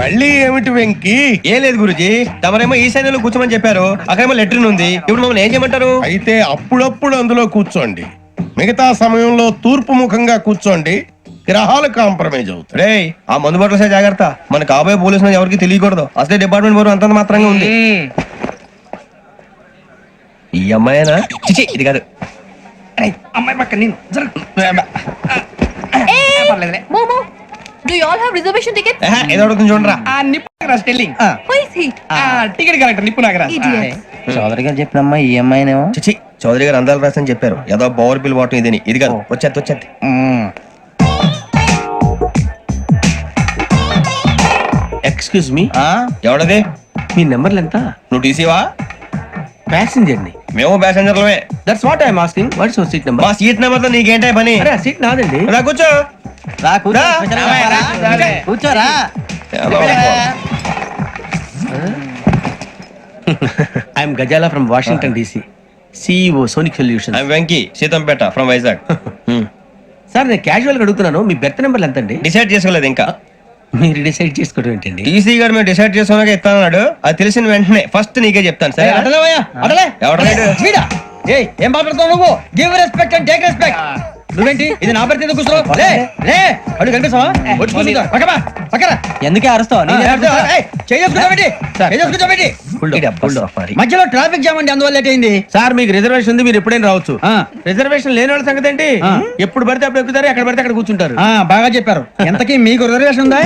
మళ్ళీ ఏమిటి వెంకీ? ఏం లేదు గురుజీ తమరేమో ఈశాన్యంలో కూర్చోమని చెప్పారు అక్కడేమో లెటర్ ఉంది ఇప్పుడు మమ్మల్ని ఏం చేయమంటారు అయితే అప్పుడప్పుడు అందులో కూర్చోండి మిగతా సమయంలో తూర్పు ముఖంగా కూర్చోండి గ్రహాలు కాంప్రమైజ్ అవుతాయి. రేయ్ ఆ మందు బాటలసే జాగ్రత్త మన కాబోయే పోలీసులు ఎవరికి తెలియకూడదు అసలే డిపార్ట్మెంట్ బోర్ అంతంత మాత్రంగా ఉంది ఈ అమ్మాయినా చిచి ఇది కాదు అమ్మాయి పక్క నేను పర్లేదులే. Do you all have reservation tickets? ఏదో అడుగుతుంది చూడరా. నిప్పు Nagaraj telling Who is he? Ticket collector నిప్పు నాగరాజ్ Idiots. చౌదరి గారు చెప్పినమ్మా ఈ అమ్మాయినేమో. చిచి చౌదరి గారు అందాలు రాసని చెప్పారు. ఏదో బోర్ బిల్ వాటం ఇదని. ఇది కాదు, వచ్చేది. Excuse me, ఎవడది? మీ నెంబర్లు ఎంత? నువ్వు టీసీవా? ప్యాసింజర్ ని. మేము ప్యాసెంజర్లమే. That's what I'm asking. What's your seat number? మా సీట్ నెంబర్ తో నీకేంటే పని? అరే సీట్ నాదండి. రా కూర్చో. రా కూర్చో. రా. కూర్చోరా. I'm Gazala from Washington DC, CEO sonic solution. I'm Venky, Seethampeta from Vizag. Sir నేను క్యాజువల్ గా అడుగుతున్నాను, మీ బెర్త్ నెంబర్లు ఎంత అండి? డిసైడ్ చేసుకోలేదు ఇంకా. మీరు డిసైడ్ చేసుకోవడం ఏంటండి? టీసీ గారు మేము డిసైడ్ చేసుకున్నాక ఇస్తానన్నాడు. అది తెలిసిన వెంటనే ఫస్ట్ నీకే చెప్తాను. సరే వీడా ఏం మాట్లాడుతావు నువ్వు? Give respect and take respect. నువ్వేంటి ఇది నా పరిస్థితి కూర్చున్నావు? లే అడుగు కనిపిస్తావా? వచ్చి కూర్చుంటా. పక్కరా. ఎందుకే అరుస్తావు? మధ్యలో ట్రాఫిక్ జామ్ అండి, అందువల్ల లేట్ అయింది. సార్ మీకు రిజర్వేషన్ ఉంది, మీరు ఎప్పుడైనా రావచ్చు. రిజర్వేషన్ లేని వాళ్ళ సంగతి ఏంటి? ఎప్పుడు పడితే అప్పుడు ఎక్కుతారు, ఎక్కడ పడితే అక్కడ కూర్చుంటారు. బాగా చెప్పారు. ఎంతకీ మీకు రిజర్వేషన్ ఉందా?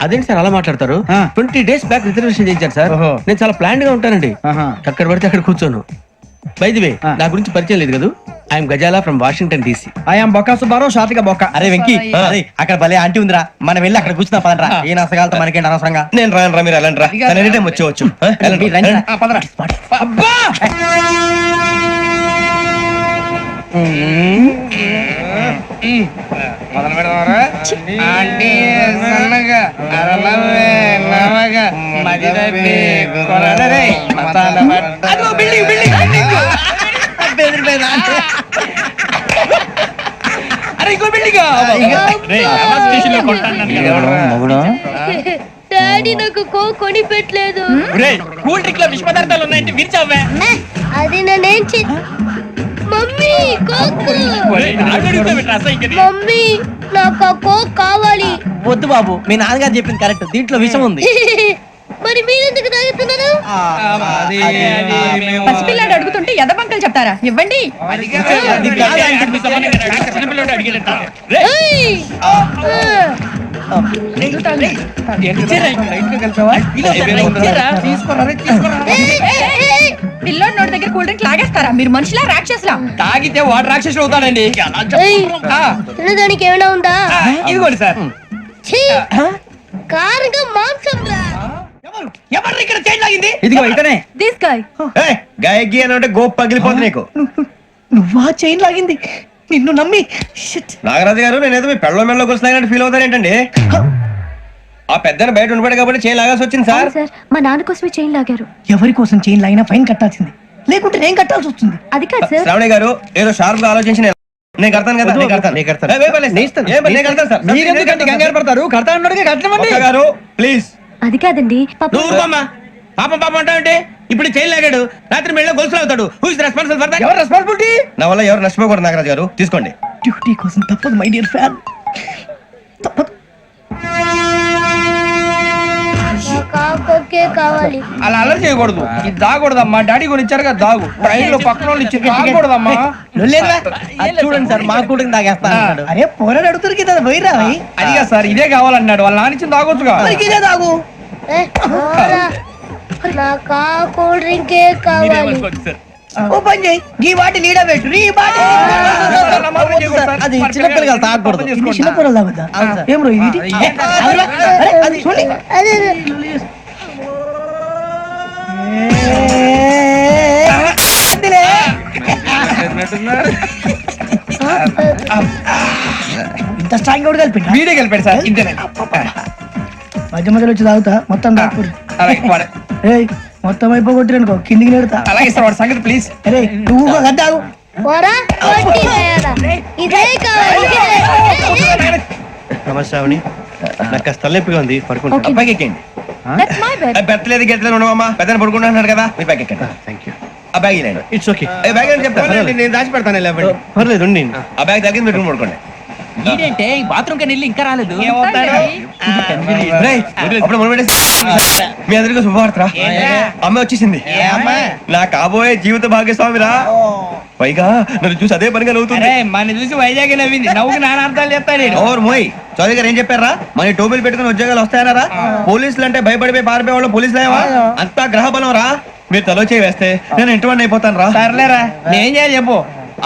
అదేంటి సార్ అలా మాట్లాడతారు? 20 days బ్యాక్ రిజర్వేషన్ చేయించారు సార్. నేను చాలా ప్లాన్ గా ఉంటానండి. అక్కడ పడితే అక్కడ కూర్చోను. బై ది వే, నా గురించి పరిచయం లేదు కదా. I'm Gazala from Washington DC. I'm Bokka Subbarao, షార్ట్గా బొక్క. అరే వెంకీ, అక్కడ భలే ఆంటీ ఉందిరా, మనం వెళ్ళి అక్కడ కూర్చున్నా పదరా. ఏ నసగాలతో మనకేంటి అనవసరంగా. నేను రాను రా, మీరు వెళ్ళండి రా. తను ఎనీ టైం వచ్చేవచ్చు. అబ్బా మొదలు పెడదామరా? ఆంటీ సన్నగా అరలవే నవగా మదిరపి కొరడరే మతాల అదిగో బిల్డింగ్ బిల్డింగ్ బిల్డింగ్. అరే ఇంకో బిల్డింగ్. డాడీ నాకు కొని పెట్టలేదు. కూల్ డ్రింక్ లో విష పదార్థాలు ఉన్నాయంటే విరిచావే. అది నేనేం మమ్మీ కోక్. మమ్మీ నాకు ఆ కోక్ కావాలి. వద్దు బాబు, మీ నాన్నగారు చెప్పింది కరెక్ట్, దీంట్లో విషయం ఉంది. మరి మీరెందుకు తాగుతున్నారు? పసిపిల్లాడు అడుగుతుంటే ఎదబంకలు చెప్తారా? ఇవ్వండి. పిల్లోడి నోటి దగ్గర కూల్ డ్రింక్ లాగేస్తారా? మీరు మనుషులా రాక్షసులా? తాగితే వాడు రాక్షసుడు అవుతాడండి. తినడానికి ఏమైనా ఉందా? ఇదిగోండి సార్. కారుగా మాంసం రా. ఎవరు ఇక్కడ చైన్ లాగింది? ఇదిగో ఇతనే. This guy. గాయకి అని అంటే గోప్ పగిలిపోతుంది నీకు. నువ్వా చైన్ లాగింది? నిన్ను నమ్మి. నాగరాజు గారు, నేనేదో మీ పెళ్ళ మెళ్ళ గురిసినట్టు ఫీల్ అవుతారేంటండి? ఆ పెద్దని బయట ఉండిపోయాడు కాబట్టి చైన్ లాగాల్సి వచ్చింది సార్. సార్ మా నాన్న కోసమే చైన్ లాగారు. ఎవరి కోసం చైన్ లాగినా ఫైన్ కట్టాల్సింది, లేకుంటే నేను కట్టాల్సి వస్తుంది. అది కాదు సార్. శ్రావణి గారు ఏదో షార్ప్ గా ఆలోచించి నేను కడతాను కదా. నేను కడతాను సార్. మీరెందుకంటే కంగారు పడతారు? కడతా అన్నాడుగా కట్టమండి. గారు ప్లీజ్. అది కాదండి. పాపం అంటావంటే ఇప్పుడు చైన్ లాగాడు, రాత్రి మెళ్ళ గొలుసులు అవుతాడు. Who is responsible for that? ఎవరు రెస్పాన్సిబిలిటీ? నా వల్ల ఎవరు నష్టపోకూడదు నాగరాజు గారు, తీసుకోండి. డ్యూటీ కోసం తప్పదు మై డియర్ ఫ్యాన్, తప్పదు. కావాలి. అలా అల్లరి చేయకూడదు. ఇది దాగకూడదమ్మా. డాడీ కొని ఇచ్చారుగా దాగు. ట్రైన్ లో పక్కన వాళ్ళు ఇచ్చి దాగకూడదమ్మా. చూడండి సార్, మా కూడా తాగేస్తా. అరే పోరాడు అడుగుతారు కదా, పోయిరా. అదిగా సార్, ఇదే కావాలన్నాడు. వాళ్ళ నానిచ్చింది తాగొచ్చుగా. ఇదే తాగు. నాకు కూల్ డ్రింకే కావాలి. ఓ పని చేయి, ఈ బాటి లీడ పెట్టు. ఈ బాటి అది చిన్నపిల్లలు తాగకూడదు. చిన్నపిల్లలు తాగుతా. ఏం రో ఇది? అది చూడండి. ఇంత స్ట్రాంగ్ కూడా కలిపి వీడే కలిపాడు సార్. ఇంతనే మధ్య మధ్యలో వచ్చి తాగుతా. మొత్తం తాగుతుంది. మొత్తం అయిపోగొట్టిరనుకో కిందికి నేడుతా. అలాగే సార్, వాడి సంగతి ప్లీజ్. అరే నువ్వు తాగు. ఇదే కావాలి. నమస్తే శ్రావణి, నాకు కాస్త తలెప్పిగా ఉంది, పడుకుంటా. అబ్బాయికి ఎక్కండి. That's my bed. పెట్టలేదు గెట్టలేదు ఉండవమ్మా. పెద్దని పడుకుంటున్నాడు కదా, మీ బ్యాగ్ ఎక్కండి. Thank you. ఆ బ్యాగ్ ఇట్స్ ఓకే. బ్యాగ్ అని చెప్తాను, నేను దాచి పెడతాను. పర్లేదు, ఆ బ్యాగ్ తగ్గింది పెట్టుకుని పడుకోండి. ఏంటంటే బాత్రూమ్ కని వెళ్ళి ఇంకా రాలేదు రేయ్, అప్పుడు మొదలు పెట్టేసి మీ అందరికీ శుభవార్తరా అమ్మ వచ్చేసింది నా కాబోయే జీవిత భాగ్యస్వామిరా పైగా నన్ను చూసి అదే పనిగా నవ్వుతుంది మన చూసి వైజాగ్ నవ్వింది నవ్వుకి నాన్న అర్థాలు చెప్తాడు ఓర్ మోయ్ చౌదరి గారు ఏం చెప్పారా మన టోబీలు పెట్టుకుని ఉద్యోగాలు వస్తాయనరా పోలీసులు అంటే భయపడిపోయి పారిపోయే వాళ్ళు పోలీసులు ఏవా అంతా గ్రహ బలం రా మీరు తలో చేయి వేస్తే నేను ఇంటివాడిని అయిపోతాను రా సర్లేరా నేనేం చేయాలి చెప్పు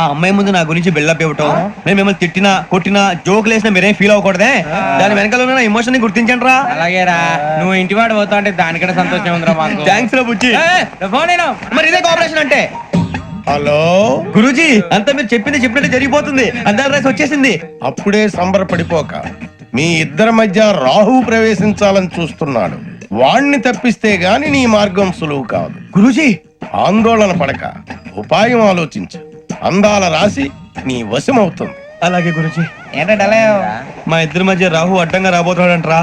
ఆ అమ్మాయి ముందు నా గురించి బిల్డప్ ఇవ్వటం నేను మిమ్మల్ని తిట్టినా కొట్టినా జోకులు వేసినా మీరేం ఫీల్ అవ్వకూడదే దాని వెనకాల ఉన్న ఎమోషన్ ని గుర్తించండి రా అలాగేరా నువ్వు ఇంటి వాడు పోతా అంటే దానికంటే సంతోషం ఉందిరా మాకు థ్యాంక్స్ రా బుజ్జి ఫోన్ మరి ఇదే కోఆపరేషన్ అంటే హలో గురూజీ అంతా మీరు చెప్పింది చెప్పినట్టు జరిగిపోతుంది అందాల రైస్ వచ్చేసింది అప్పుడే సంబరపడిపోక మీ ఇద్దరి మధ్య రాహు ప్రవేశించాలని చూస్తున్నాడు. వాణ్ణి తప్పిస్తే గాని నీ మార్గం సులువు కాదు. గురూజీ ఆందోళన పడక ఉపాయం ఆలోచించు. అందాల రాశి నీ వశమవుతుంది. అలాగే గురూజీ ఏంటంటే మా ఇద్దరి మధ్య రాహు అడ్డంగా రాబోతున్నాడంట్రా.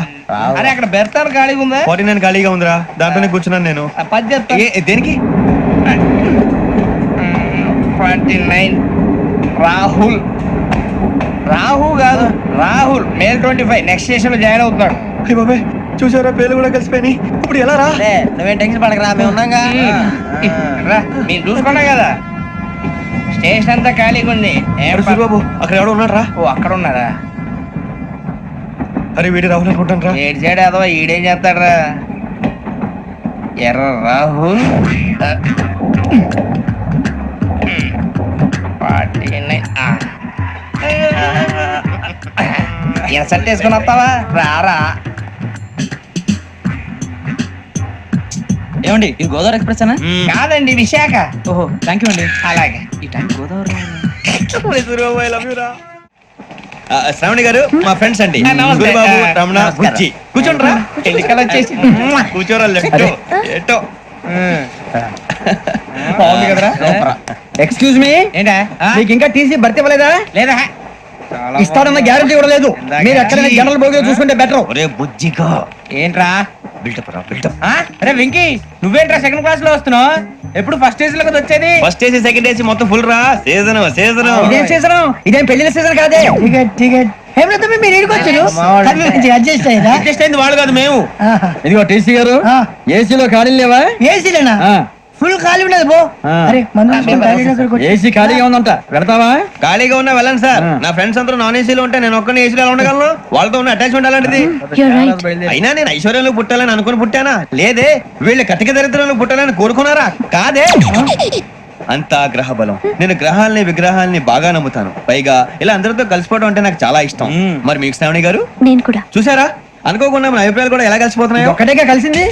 అరే అక్కడ బెర్తాను ఖాళీగా ఉందా 49 ఖాళీగా ఉందిరా దాంట్లోనే కూర్చున్నాను నేను. పది చెప్తా దేనికి 29 రాహుల్ రాహు కాదు రాహుల్ మే 25 నెక్స్ట్ స్టేషన్ లో జాయిన్ అవుతున్నాడు. అయ్య బాబాయ్ చూసారా పేర్లు కూడా కలిసిపోయినాయి. ఇప్పుడు ఎలా రా? నువ్వేం టెన్షన్ పడకరా మేము ఉన్నాగా రా మీరు చూసుకున్నా కదా స్టేషన్ అంతా ఖాళీగా ఉంది బాబు అక్కడ ఎవడో ఉన్నాడు రా. ఓ అక్కడ ఉన్నారా అరే వీడి రాహుల్ అనుకుంటాను రా. ఏడు చేయడం అదో ఈడేం చేస్తాడరా ఎర్ర రాహుల్ 49 సెట్ వేసుకుని వస్తావా రారా ఏమండి ఇది గోదావరి ఎక్స్ప్రెస్ అనా? కాదండి విశాఖ. ఓహో థ్యాంక్ యూ అండి. అలాగే ఈ టైం గోదావరి శ్రావణి గారు మా ఫ్రెండ్స్ అండి నమస్తే. గురుబాబు రమణ నమస్కారం. బుజ్జి కూర్చోండి రా. ఎన్నికలు వచ్చేసి కూర్చోరా లెఫ్ట్ ఎటో. బాగుంది కదరా ఎక్స్క్యూజ్ మీ ఏంటా మీకు ఇంకా టీసీ భర్తీ ఇవ్వలేదా? లేదా ఇస్తాడన్న గ్యారంటీ కూడా లేదు. మీరు ఎక్కడైనా జనరల్ బోగిలో చూసుకుంటే బెటర్. ఒరే బుజ్జిగా ఏంట్రా బిల్డప్ రా బిల్డప్. అరే వెంకీ నువ్వేంట్రా సెకండ్ క్లాస్ లో వస్తున్నావు ఎప్పుడు ఫస్ట్ ఏజ్ లో కదా వచ్చేది ఫస్ట్ ఏసీ సెకండ్ ఏసీ మొత్తం ఫుల్ రా. సీజన్ సీజన్ ఇదేం సీజన్? ఇదేం పెళ్లిన సీజన్ కాదే. టికెట్ టికెట్ మీరు ఇరుకొచ్చారు అడ్జస్ట్ అయ్యారా? అడ్జస్ట్ అయింది వాళ్ళు కాదు మేము. ఇదిగో టీసీ గారు ఏసీలో ఖాళీ లేవా? ఏసీలేనా? ఫుల్ ఖాళీ ఉండదు బో. అరే ఏసీ ఖాళీగా ఉందంట పెడతావా? ఖాళీగా ఉన్నా వెళ్ళండి సార్. నా ఫ్రెండ్స్ అందరూ నాన్ ఏసీలో ఉంటే నేను ఒక్కనే ఏసీలో ఎలా ఉండగలను? వాళ్ళతో ఉన్న అటాచ్మెంట్ అలాంటిది. You're right. అయినా నేను ఐశ్వర్యంలో పుట్టాలని అనుకుని పుట్టానా? లేదే వీళ్ళ కటిక దరిద్రంలో పుట్టాలని కోరుకున్నారా? కాదే అంతా గ్రహ బలం. నేను గ్రహాలని విగ్రహాలని బాగా నమ్ముతాను. పైగా ఇలా అందరితో కలిసిపోవడం అంటే నాకు చాలా ఇష్టం. మరి మీకు శ్రావణి గారు నేను కూడా. చూసారా అనుకోకుండా మన అభిప్రాయాలు కూడా ఎలా కలిసిపోతున్నాయో. ఒక్కటేగా కలిసింది.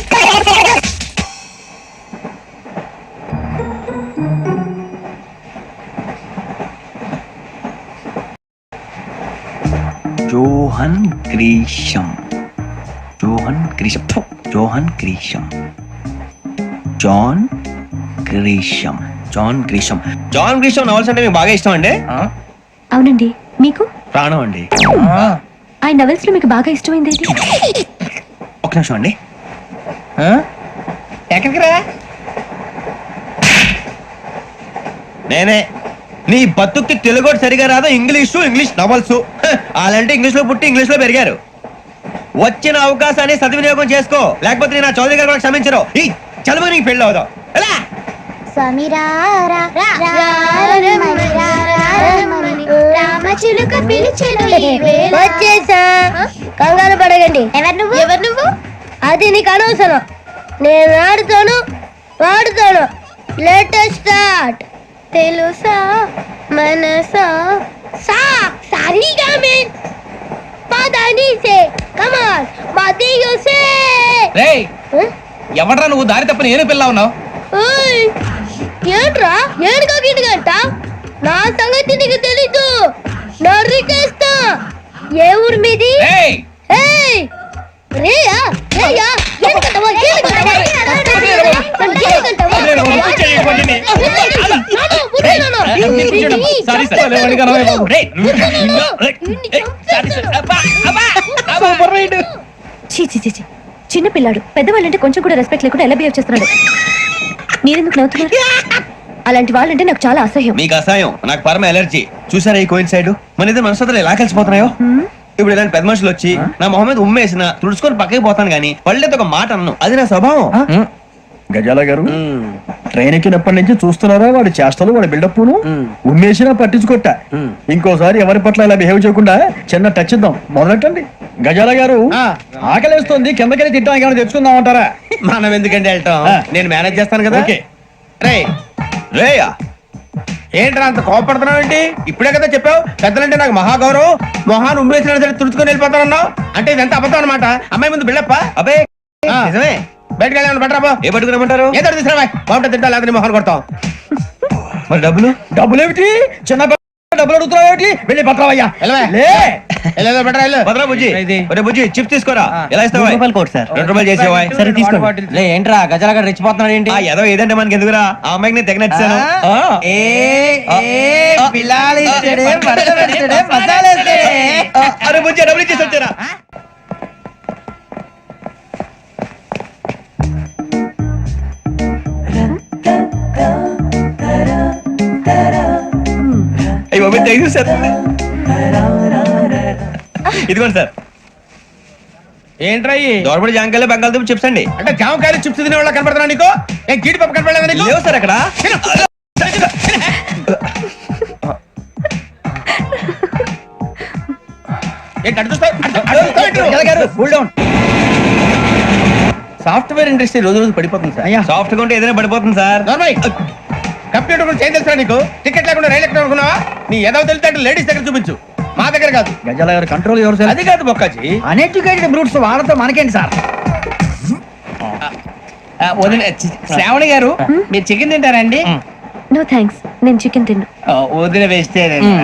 John Grisham John Grisham John Grisham John Grisham John Grisham. John Grisham novels అంటే మీకు బాగా ఇష్టం అండి? అవునండి మీకు? ప్రాణం అండి. ఆ నవెల్స్ లో మీకు బాగా ఇష్టమైంది ఏది? ఒక నిమిషం అండి. ఎక్కడికి రా నేనే నీ బతుక్కి తెలుగు సరిగా రాదు. ఇంగ్లీష్ నవల్స్ అలాంటి ఇంగ్లీష్ లో పుట్టి ఇంగ్లీష్ లో పెరిగారు. వచ్చిన అవకాశాన్ని సద్వినియోగం చేసుకో లేకపోతే నేను నా చౌదరి గారు కూడా క్షమించరు. ఈ చదువు నీకు పెళ్ళి అవుదాం ఎలా? వచ్చేసా కంగారు పడగండి. ఎవరు నువ్వు? అది నీకు అనవసరం. నేను ఆడుతాను వాడుతాను. లేటెస్ట్ స్టార్ట్ తెలుసా మనసా సా సారీగా మీన్ పదని సే కమాన్ మదియో సే. రేయ్ ఎవడ్రా నువ్వు దారి తప్పని ఏను పిల్ల ఉన్నావు? ఓయ్ ఏంట్రా ఏడుగా గిట్టుగంట? నా సంగతి నీకు తెలీదు. నరికేస్తా. ఏ ఊరు మీది? ఏయ్ ఏయ్ రేయా రేయా ఏడుకంటావా ఏడుకంటావా సారీ సార్ చిన్న పిల్లాడు పెద్దవాళ్ళంటే కొంచెం కూడా రెస్పెక్ట్ లేకుండా ఎలా బిహేవ్ చేస్తున్నాడు. మీరెందుకు నవ్వుతున్నారు? అలాంటి వాళ్ళంటే నాకు చాలా అసహ్యం. మీకు అసహాయం, నాకు పరమ ఎలర్జీ. చూసారా ఈ కోయిన్ సైడ్ మన ఇద్దరు మనసులో ఎలా కలిసిపోతున్నాయో. ఇప్పుడు ఇలాంటి పెద్ద మనుషులు వచ్చి నా మొహం మీద ఉమ్మేసిన తుడుచుకొని పక్కకి పోతాను గానీ పళ్ళేతో ఒక మాట అన్ను, అది నా స్వభావం. గజాల గారు ట్రైన్ ఎక్కినప్పటి నుంచి చూస్తున్నారా వాడి చేష్టలు, వాడి బిల్డప్ ఉమ్మేసినా పట్టించుకోట. ఇంకోసారి ఎవరి పట్ల ఇలా బిహేవ్ చేయకుండా చిన్న టచ్ ఇద్దాం, మొదలెట్టండి. గజాల గారు ఆకలేస్తుంది, కిందకెళ్ళి తింటానికి ఏమైనా తెచ్చుకుందాం అంటారా? మనం ఎందుకంటే వెళ్తాం, నేను మేనేజ్ చేస్తాను కదా. ఓకే. రేయా ఏంట్రా అంత కోపడుతున్నావు ఏంటి? ఇప్పుడే కదా చెప్పావు పెద్దలంటే నాకు మహాగౌరవం, మొహాన్ని ఉమ్మేసిన సరే తుడుచుకొని వెళ్ళిపోతానన్నావు. అంటే ఇదంతా అబద్ధం అనమాట. అమ్మాయి ముందు బిళ్ళప్ప. అబ్బే నిజమే. బయటకు వెళ్ళామని బట్రాబో. ఏ పట్టుకురమ్మంటారు? ఏదో తీసుకురా బాగుంటుంది, తింటా లేదా మొహాన్ని కొడతాం. మరి డబ్బులు? డబ్బులు ఏమిటి? చిన్న డబ్బులు అడుగుతున్నావు ఏమిటి? వెళ్ళి పట్టరావయ్యా. భద్రా బుజ్జి, ఒరే బుజ్జి చిప్స్ తీసుకోరా. ఎలా ఇస్తావా? Court sir. 2 రూపాయలు చేసేవా? సరే తీసుకోండి. ఏంట్రా గజాల గారు రెచ్చిపోతున్నాడు ఏంటి? ఏదో ఏదంటే మనకి ఎందుకురా, ఆ అమ్మాయికి నేను తెగ నచ్చాను. అరే బుజ్జి డబ్బులు ఇచ్చేసి వచ్చారా? సార్ ఇదిగోండి సార్. ఏంట్రా దోరబడి జామకాయలు బంగాళదుంప చిప్స్ అండి. అంటే జామకాయలు చిప్స్ తినే వాళ్ళ కనపడుతున్నా నీకు? ఏం జీడిపప్పు కనపడలేదా నీకు? లేవు సార్ అక్కడ. సాఫ్ట్వేర్ ఇండస్ట్రీ రోజు రోజు పడిపోతుంది సార్. సాఫ్ట్ గా ఉంటే ఏదైనా పడిపోతుంది సార్. కంప్యూటర్ గురించి ఏం తెలుసా నీకు? టికెట్ లేకుండా రైలు ఎక్కడ అనుకున్నావా? నీ ఏదో తెలితే లేడీస్ దగ్గర చూపించు, మా దగ్గర కాదు. గజాల గారు కంట్రోల్ ఎవరు సార్? అది కాదు బొక్కాజీ, అన్ఎడ్యుకేటెడ్ బ్రూట్స్ వాళ్ళతో మనకేంటి సార్? శ్రావణి గారు మీరు చికెన్ తింటారండి? నో థ్యాంక్స్, నేను చికెన్ తిన్నా. వదిన వేస్తే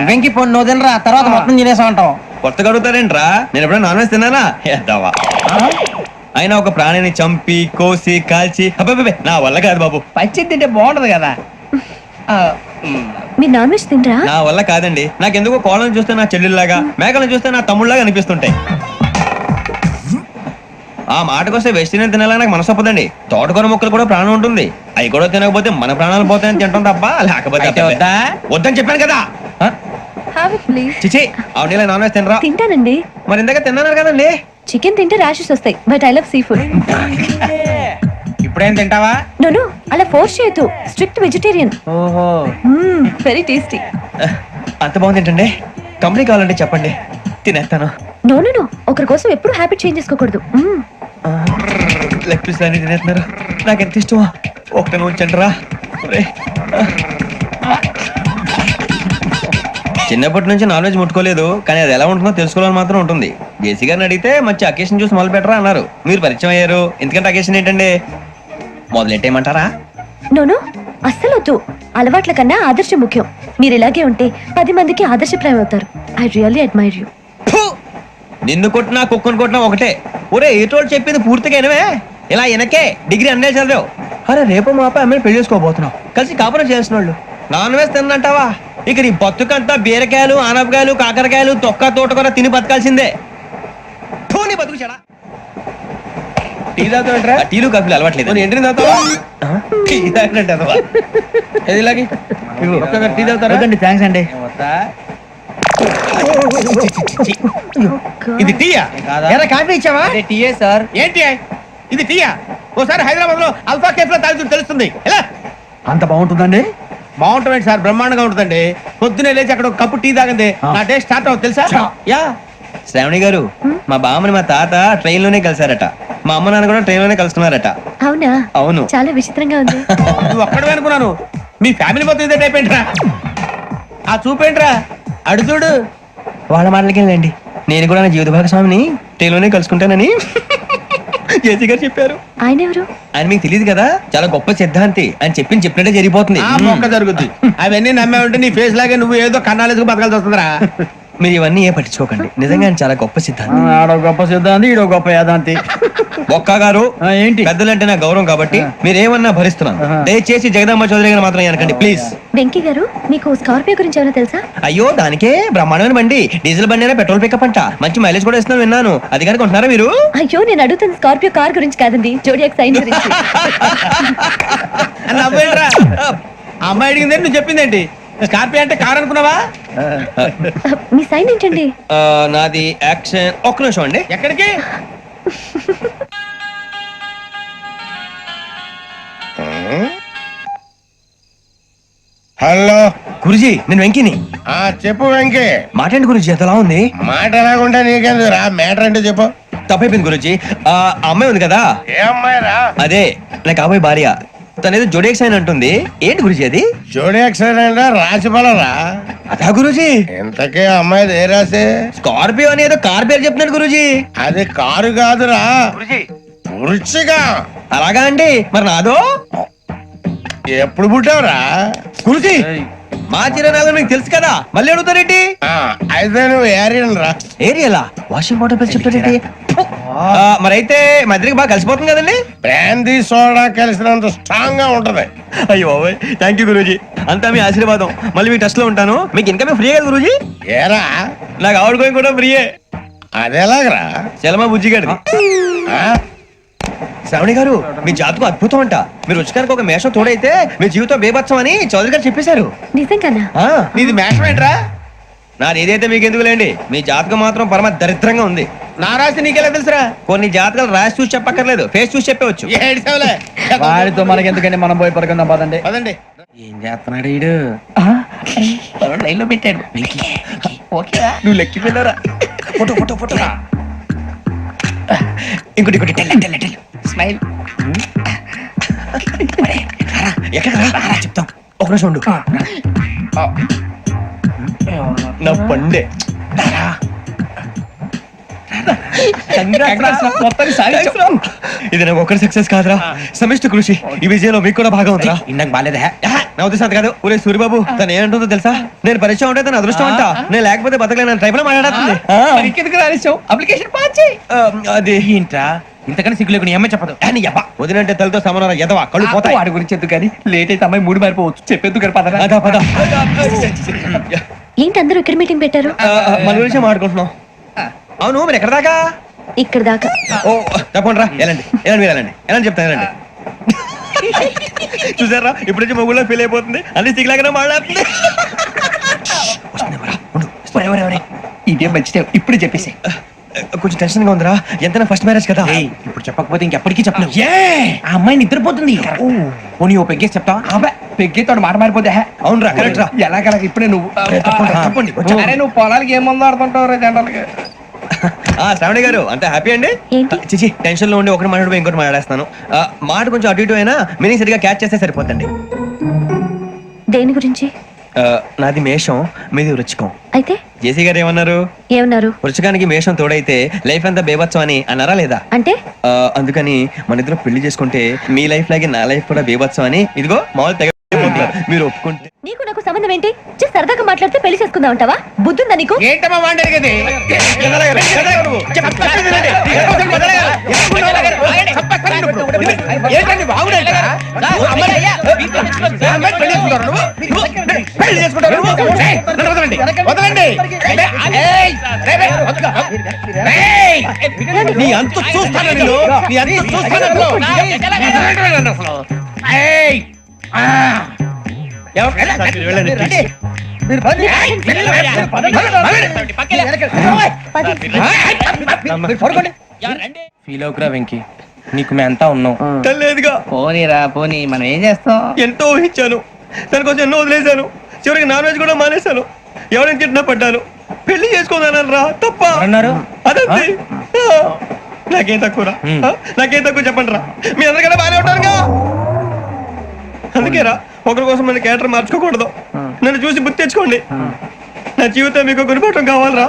వెంకి పొన్ను నువ్వు తినరా, తర్వాత మొత్తం తినేసా ఉంటాం. కొత్తగా అడుగుతారేంట్రా? నేను ఎప్పుడైనా నాన్ వెజ్ తిన్నానా? ఎద్దావా. అయినా ఒక ప్రాణిని చంపి కోసి కాల్చి అబ్బే నా వల్ల కాదు బాబు. పచ్చి తింటే బాగుంటది కదా. మీరు నాన్ వెజ్ తినరా? నా వల్ల కాదండి. నాకెందుకో కోళ్ళను చూస్తే నా చెల్లెల్లాగా, మేకలను చూస్తే నా తమ్ముళ్ళలాగా అనిపిస్తుంటాయి. ఆ మాటకొస్తే వెస్టిరియన్ తినాలని నాకు మనసు ఒప్పదండి. తోటకూర మొక్కలు కూడా ప్రాణం ఉంటుంది, అవి కూడా తినకపోతే మన ప్రాణాలు పోతాయని తింటాం తప్ప లేకపోతే వద్దని చెప్పాను కదా. చిచి అవునీ నాన్ వెజ్ తినరా? తింటానండి. మరి ఇందాక తిన్నాను కదండి. చికెన్ తింటే ర్యాషెస్ వస్తాయి, but I love sea food. ఇప్పుడేం తింటావా? నో అలా ఫోర్స్ చేయొద్దు, స్ట్రిక్ట్ వెజిటేరియన్. ఓహో, వెరీ టేస్టీ. అంత బాగుంది ఏంటండి? కంపెనీ కావాలంటే చెప్పండి, తినేస్తాను. నో ఒకరి కోసం ఎప్పుడు హ్యాబిట్ చేంజ్ చేసుకోకూడదు. లెగ్ పీస్ అన్ని తినేస్తున్నారు, నాకు ఎంత ఇష్టమో. ఒకటే ఉంచండి రా. చిన్నప్పటి నుంచి నాన్ వెజ్ ముట్టుకోలేదు, కానీ అది ఎలా ఉంటుందో తెలుసుకోవాలని మాత్రం ఉంటుంది. జేసీ గారిని అడిగితే మంచి అకేషన్ చూసి మొదలు పెట్టరా అన్నారు. మీరు పరిచయం అయ్యారు, ఎందుకంటే అకేషన్ ఏంటండి? మొదలెట్టేయమంటారా? నో అస్సలు వద్దు. అలవాట్ల కన్నా ఆదర్శం ముఖ్యం. మీరు ఇలాగే ఉంటే 10 మందికి ఆదర్శప్రాయం అవుతారు. I really admire you. నిన్ను కొట్టినా కుక్కను కొట్టినా ఒకటే. ఒరే ఏటోళ్ళు చెప్పింది పూర్తిగా వినవే. ఇలా వెనకే డిగ్రీ అన్నే చదివావు. అరే రేపు మా అబ్బాయి అమ్మాయిని పెళ్లి చేసుకోబోతున్నావు, కలిసి కాపురం చేసిన వాళ్ళు నాన్ వెజ్ తిన్నంటావా? ఇక నీ బతుకంతా బీరకాయలు, ఆనపకాయలు, కాకరకాయలు, తొక్క తోట కూడా తిని బతకాల్సిందే. నీ బతుకు చెడా. టీ తాగుతాంట్రా? టీలు కాఫీలు అలవాట్లేదు. ఏంటి తాగుతావా? టీ తాగినట్టు అదవా. ఏది ఇలాగే టీ తాగుతారా? థ్యాంక్స్ అండి. ఇది టీయా? కాఫీ ఇచ్చావా? టీయే సార్. ఏంటి ఇది టీయా? ఓసారి హైదరాబాద్ లో అల్ఫా కేఫ్ లో తాగుతూ తెలుస్తుంది. ఎలా అంత బాగుంటుందండి? బాగుంటుంది సార్, బ్రహ్మాండంగా ఉంటుందండి. పొద్దునే లేచి అక్కడ ఒక కప్పు టీ తాగండి, నా డే స్టార్ట్ అవుతుంది తెలుసా? యా శ్రావణి గారు, మా బామ్మని మా తాత ట్రైన్ లోనే కలిసారట, మా అమ్మ నాన్న కూడా ట్రైన్ లోనే కలుసుకున్నారట. అవునా? అవును. చాలా విచిత్రంగా ఉంది. నువ్వు ఒక్కడే అనుకున్నాను, మీ ఫ్యామిలీ మొత్తం ఇదే టైప్ ఏంట్రా? ఆ చూపేంట్రా, అడు చూడు. వాళ్ళ మాటలకి వెళ్ళండి, నేను కూడా నా జీవిత భాగస్వామిని ట్రైన్ లోనే కలుసుకుంటానని జేసీ గారు చెప్పారు. ఆయన ఎవరు? ఆయన మీకు తెలియదు కదా, చాలా గొప్ప సిద్ధాంతి అని చెప్పినట్టే జరిగిపోతుంది. మొక్క జరుగుద్ది. అవన్నీ నమ్మే ఉంటే నీ ఫేస్ లాగే నువ్వు ఏదో కన్నాలేసుకు బతకాల్సి వస్తుందిరా. మీరు ఇవన్నీ ఏ పట్టించుకోకండి, నిజంగా ఆయన చాలా గొప్ప సిద్ధాంతి. ఆడో గొప్ప సిద్ధాంతి, ఈడో గొప్ప యాదాంతి. ఒక్క గారు ఏంటి? పెద్దలంటే నా గౌరవం కాబట్టి మీరేమన్నా భరిస్తున్నాను. దయచేసి జగదాంబ చౌదరి గారు మాత్రం అనకండి ప్లీజ్. వెంకీ గారు, మీకు స్కార్పియో గురించి ఏమైనా తెలుసా? అయ్యో దానికే బ్రహ్మాండమైన బండి, డీజిల్ బండి అయినా పెట్రోల్ పికప్ అంట, మంచి మైలేజ్ కూడా ఇస్తున్నాను విన్నాను. అది కనుక ఉంటున్నారా మీరు? అయ్యో నేను అడుగుతుంది స్కార్పియో కార్ గురించి కాదండి, జోడియాక్ సైన్ గురించి. ఆ అమ్మాయి అడిగింది నువ్వు చెప్పిందేంటి? స్కార్పియో అంటే కారు అనుకున్నావా? మీ సైన్ ఏంటండి? నాది యాక్షన్. ఒక్క నిమిషం అండి. ఎక్కడికి? హలో గురుజీ నేను వెంకిని. చెప్పు వెంకీ. మాట్లాడండి గురుజీ, ఎంతలా ఉంది? మాట ఎలాగుంటా నీకెందుకు రా, మ్యాటర్ అంటే చెప్పు. తప్పైపోయింది గురుజీ. ఆ అమ్మాయి ఉంది కదా, ఏ అమ్మాయి రా? అదే నా కాబోయే భార్య. తనేదో జోడేక్స్ అని అంటుంది. ఏంటి గురుజీ అది? జోడి యాక్సిడెంట్ రాసి పడరా? అదా గురుజీ? ఇంతకీ అమ్మాయి ఏ రాసి? స్కార్పియో అని ఏదో కార్ పేరు చెప్తున్నాడు గురుజీ. అది కారు కాదురా, వృచ్చిగా. అలాగా అండి, మరి నాదో? ఎప్పుడు పుట్టావురా? గురుజీ మా చిరనాలు మీకు తెలుసు కదా, మళ్ళీ అడుగుతారేంటి? అయితే నువ్వు ఏరియన్ రా. ఏరియలా? వాషింగ్ వాటర్ పేరు చెప్తారేంటి? మరైతే మా ఇద్దరికి బాగా కలిసిపోతుంది కదండి. బ్రాందీ సోడా కలిసినంత స్ట్రాంగ్ గా ఉంటది. అయ్యో థ్యాంక్ యూ గురూజీ, అంతా మీ ఆశీర్వాదం. మళ్ళీ మీ టచ్ లో ఉంటాను. మీకు ఇంకా ఫ్రీ కదా గురూజీ? ఏరా నాకు ఆవిడ గోయింగ్ కూడా ఫ్రీయే. అదేలాగరా? చలమా బుజ్జి గారిది. శ్రావణి గారు మీ జాతకు అద్భుతం అంట. మీరు రుచికానికి ఒక మేషం తోడైతే మీ జీవితం బేబత్సం అని చౌదరి గారు చెప్పేశారు. నిజంగానా? నీది మేషం ఏంట్రా? నాది ఏదైతే మీకు ఎందుకు లేండి, మీ జాతకం మాత్రం పరమ దరిద్రంగా ఉంది. నా రాసి నీకెలా తెలుసురా? కొన్ని జాతకాలు రాసి చూసి చెప్పక్కర్లేదు, ఫేస్ చూసి చెప్పవచ్చు. వాడితో మనకి ఎందుకండి, మనం పోయి పడుకుందాం పదండి. పదండి. ఏం చేస్తున్నాడు వీడు? లైన్ లో పెట్టాడు. నువ్వు లెక్కిపోయినారా? Photo photo photo. ఇంకోటి ఇంకోటి స్మైల్. ఎక్కడ చెప్తాం, ఒక నిమిషం ఉండు. నా పండే ఇది నాకు ఒకరి సక్సెస్ కాదురా, సమిష్టి కృషి. ఈ విజయంలో మీకు కూడా భాగం ఉందిరా. ఇందాక బాగాలేదా? నా ఉద్దేశం కాదు. ఊరే సూర్యబాబు తను ఏమంటుందో తెలుసా? నేను పరిచయం ఉంటే తన అదృష్టం అంట. నేను లేకపోతే బతకలేను ట్రైబ్ లో మాట్లాడుతుంది. ఇంకెందుకు రాలేసావు? అప్లికేషన్ పాస్ చేయి. అది ఏంట్రా ఇంతకన్నా సిగ్గు లేకుండా ఏమై చెప్పదు. వదినంటే తలతో సమానం ఎదవా, కళ్ళు పోతాయి. వాడి గురించి ఎందుకు కానీ, లేట్ అయితే అమ్మాయి మూడు మారిపోవచ్చు. చెప్పేందుకు కానీ పద. అదా పద. ఏంటి అందరూ ఇక్కడ మీటింగ్ పెట్టారు? మన గురించి మాట్లాడుకుంటున్నాం. అవును మీరు ఎక్కడ దాకా? ఇక్కడ దాకా. ఓ తప్పకుండా రా, వెళ్ళండి వెళ్ళండి, మీరు వెళ్ళండి వెళ్ళండి, చెప్తాను వెళ్ళండి. చూసారా ఇప్పుడు నుంచి మొగుల్లో ఫీల్ అయిపోతుంది, అన్ని సిగ్లాగానే మాట్లాడుతుంది. ఇదే మంచిదే, ఇప్పుడు చెప్పేసి. కొంచెం టెన్షన్ గా ఉందిరా, ఎంతైనా ఫస్ట్ మ్యారేజ్ కదా. ఇప్పుడు చెప్పకపోతే ఇంకెప్పటికీ చెప్పలేవు. ఆ అమ్మాయి నిద్రపోతుంది. పోనీ ఓ పెగ్గేసి చెప్తావా? పెగ్గేతో మాట మారిపోతే. అవునరా, కరెక్ట్ రా. ఎలాగలా ఇప్పుడే నువ్వు తప్పండి. అరే నువ్వు పొలాలకి ఏం మందు ఆడుతుంటావు రే జనరల్గా. శ్రావణి గారు అంతే హ్యాపీ అండి? చిచి టెన్షన్ లో ఉండి ఒకటి మాట్లాడిపోయి ఇంకోటి మాట్లాడేస్తాను. మాట కొంచెం అటు ఇటు అయినా మీనింగ్ సరిగా క్యాచ్ చేస్తే సరిపోతండి. దేని గురించి? నాది మేషం, మీది వృచ్చికం. అయితే జేసీ గారు ఏమన్నారు? ఏమన్నారు? వృచ్చికానికి మేషం తోడైతే లైఫ్ అంతా బేబత్సం అని అన్నారా లేదా? అంటే అందుకని మన ఇద్దరు పెళ్లి చేసుకుంటే మీ లైఫ్ లాగే నా లైఫ్ కూడా బేబత్సం అని ఇదిగో మామూలు తెగ మీరు ఒప్పుకుంటే. నీకు నాకు సంబంధం ఏంటి? సరదాగా మాట్లాడితే పెళ్లి చేసుకుందాం అంటావా? బుద్ధుందా నీకు? ఏంటమ్మా మాట్లాడేది? ఏంటండి బాగుండేట? పెళ్లి చేసుకుంటారు. వదలండి. నీ అంత చూస్తాను నేను, నీ అంత చూస్తాను. ఫీల్ అవుకురా వెంకీ, నీకు మేము అంతా ఉన్నాం. లేదుగా పోనీరా పోనీ, మనం ఏం చేస్తాం? ఎంతో ఊహించాను, దానికోసం ఎన్నో వదిలేశాను. చివరికి నాన్ వెజ్ కూడా మానేశాను. ఎవరైనా తిట్టినా పడ్డాను. పెళ్లి చేసుకోదానని రా తప్ప అన్నారు. అదంతే. నాకేం తక్కువ రా, నాకేం తక్కువ చెప్పండి రా. మీ అందరికన్నా బాగానే ఉంటారుగా. అందుకే రా, ఒకరి కోసం మన క్యారెక్టర్ మార్చుకోకూడదు. నన్ను చూసి గుర్తు తెచ్చుకోండి. నా జీవితం మీకు గురిపటం కావాలరా.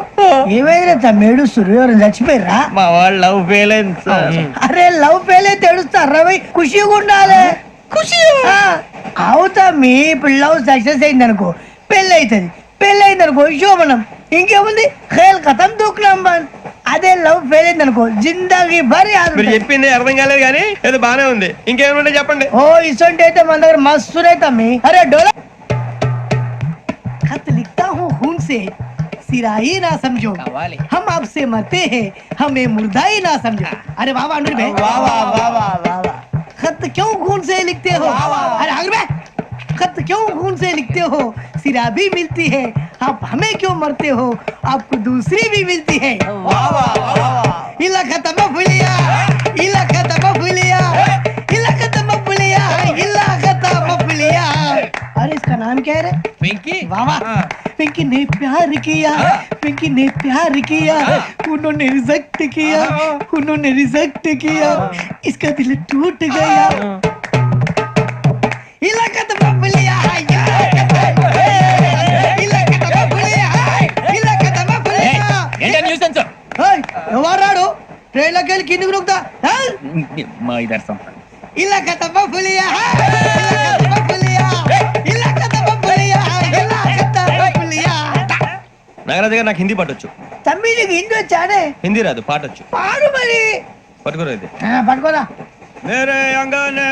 ఏమైనా తమ్మేడు సూర్యవరం చచ్చిపోయిరా? మా వాళ్ళు లవ్ ఫెయిల్ అయింది సార్. అరే లవ్ ఫెయిల్ అయితే ఏడుస్తారా? ఖుషిగా ఉండాలి. ఖుషి అవుతా. మీ ఇప్పుడు లవ్ సక్సెస్ అయింది అనుకో, పెళ్ళి అవుతుంది. పెళ్ళి అయింది అనుకో శోభనం. ఇంకేముంది, ఖేల్ కథం దూకునాం బంద్. అదే లవ్ ఫెయిల్ అయింది అనుకో జిందాగీ భారీ. మీరు చెప్పింది అర్థం కాలేదు కానీ ఏదో బానే ఉంది. ఇంకేమైనా చెప్పండి. ఓ ఇసొంటి అయితే మన దగ్గర మస్తు తమ్మి. అరే డోలా खत लिखता हूँ खून से, सिरा ही ना समझो, हम आपसे मरते हैं, हमें मुर्दा ही ना समझो. अरे वाह वाह अनुर भाई, वाह वाह वाह वाह वाह. खत क्यों खून से लिखते हो? अरे अनुर भाई खत क्यों खून से लिखते हो? सिरा भी मिलती है, आप हमें क्यों मरते हो? आपको दूसरी भी मिलती है। इला खत्म फुलिया, इला खत्म फुलिया, इला खत्म फुलिया, इला खत्म फुलिया। अरे इसका नाम क्या है रे? पिंकी वाह वाह। पिंकी ने प्यार किया, पिंकी ने प्यार किया, उन्होंने रिजेक्ट किया, उन्होंने रिजेक्ट किया, इसका दिल टूट गया। इलाका तो बबलिया है, इलाका तो बबलिया है, इलाका तो बबलिया। ఏంటా న్యూసెన్స్? ఏయ్, ఎవరాడు ట్రైన్ లోకి వెళ్ళి కిందికి నొక్కుతా? మా ఇదర్శం ఇలాకా तो बबलिया है, इलाका तो बबलिया, इलाका तो बबलिया, इलाका तो बबलिया। నాగరాజు గారు నాకు హిందీ పాటొచ్చు. తమ్మి నీకు హిందీ వచ్చానే? హిందీ రాదు, పాటొచ్చు. పాడు మరి. పట్టుకోరు ఇది. పట్టుకోరా. मेरे अंगने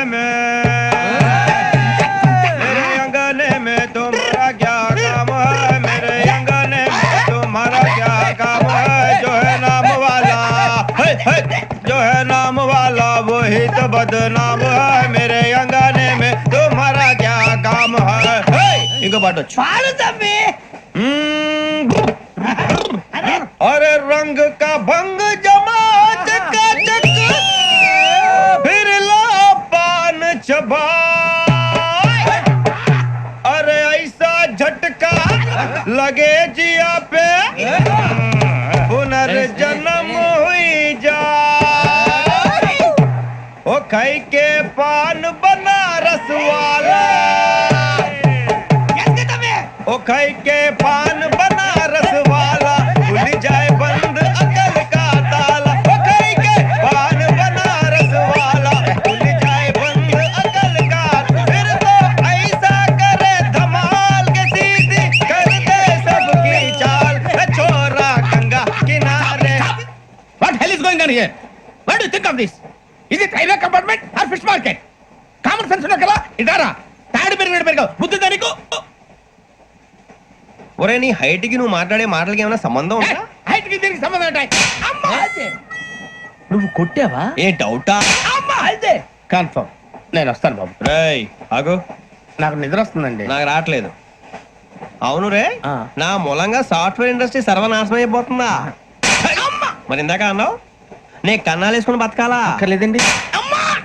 में तुम्हारा क्या काम है? मेरे अंगने में तुम्हारा क्या काम है? जो है नाम वाला, जो है नाम वाला वही तो बदनाम है। मेरे अंगने में तुम्हारा क्या काम है? इनको पाटो. పాడు తమ్మి. अरे रंग का भंग जमा चकाचक, फिर ला पान चबा। अरे ऐसा झटका लगे जिया पे, पुनर्जन्म हुई जा। ओ खाई के पान बनारस वाला, ओ खाई के पान बनारस वाला, खुल जाए बंद अकल का ताला। ओ खाई के पान बनारस वाला, खुल जाए बंद अकल का। फिर तो ऐसा करे धमाल के सीधी कर दे सबकी चाल। छोरा गंगा किनारे। What hell is going on here? What do you think of this? Is it railway compartment or fish market? Common sense ఉన్నా కదా ఇదారా తాడు పెరిగాడు బుద్ధి దానికి. ఒరే నీ హైట్ కి నువ్వు మాట్లాడే మాటలకి ఏమైనా సంబంధం ఉందా? హైట్ కి దీనికి సంబంధం ఉంటాయి. అమ్మా అదే నువ్వు కొట్టావా? ఏ డౌటా? అమ్మా అదే కన్ఫర్మ్. నేను వస్తాను బాబు. రేయ్ ఆగు, నాకు నిద్ర వస్తుందండి. నాకు రావట్లేదు. అవును రే, నా మూలంగా సాఫ్ట్వేర్ ఇండస్ట్రీ సర్వనాశనం అయిపోతుందా? మరి ఇందాక అన్నావు నే కన్నాలు వేసుకుని బతకాలా? లేదండి.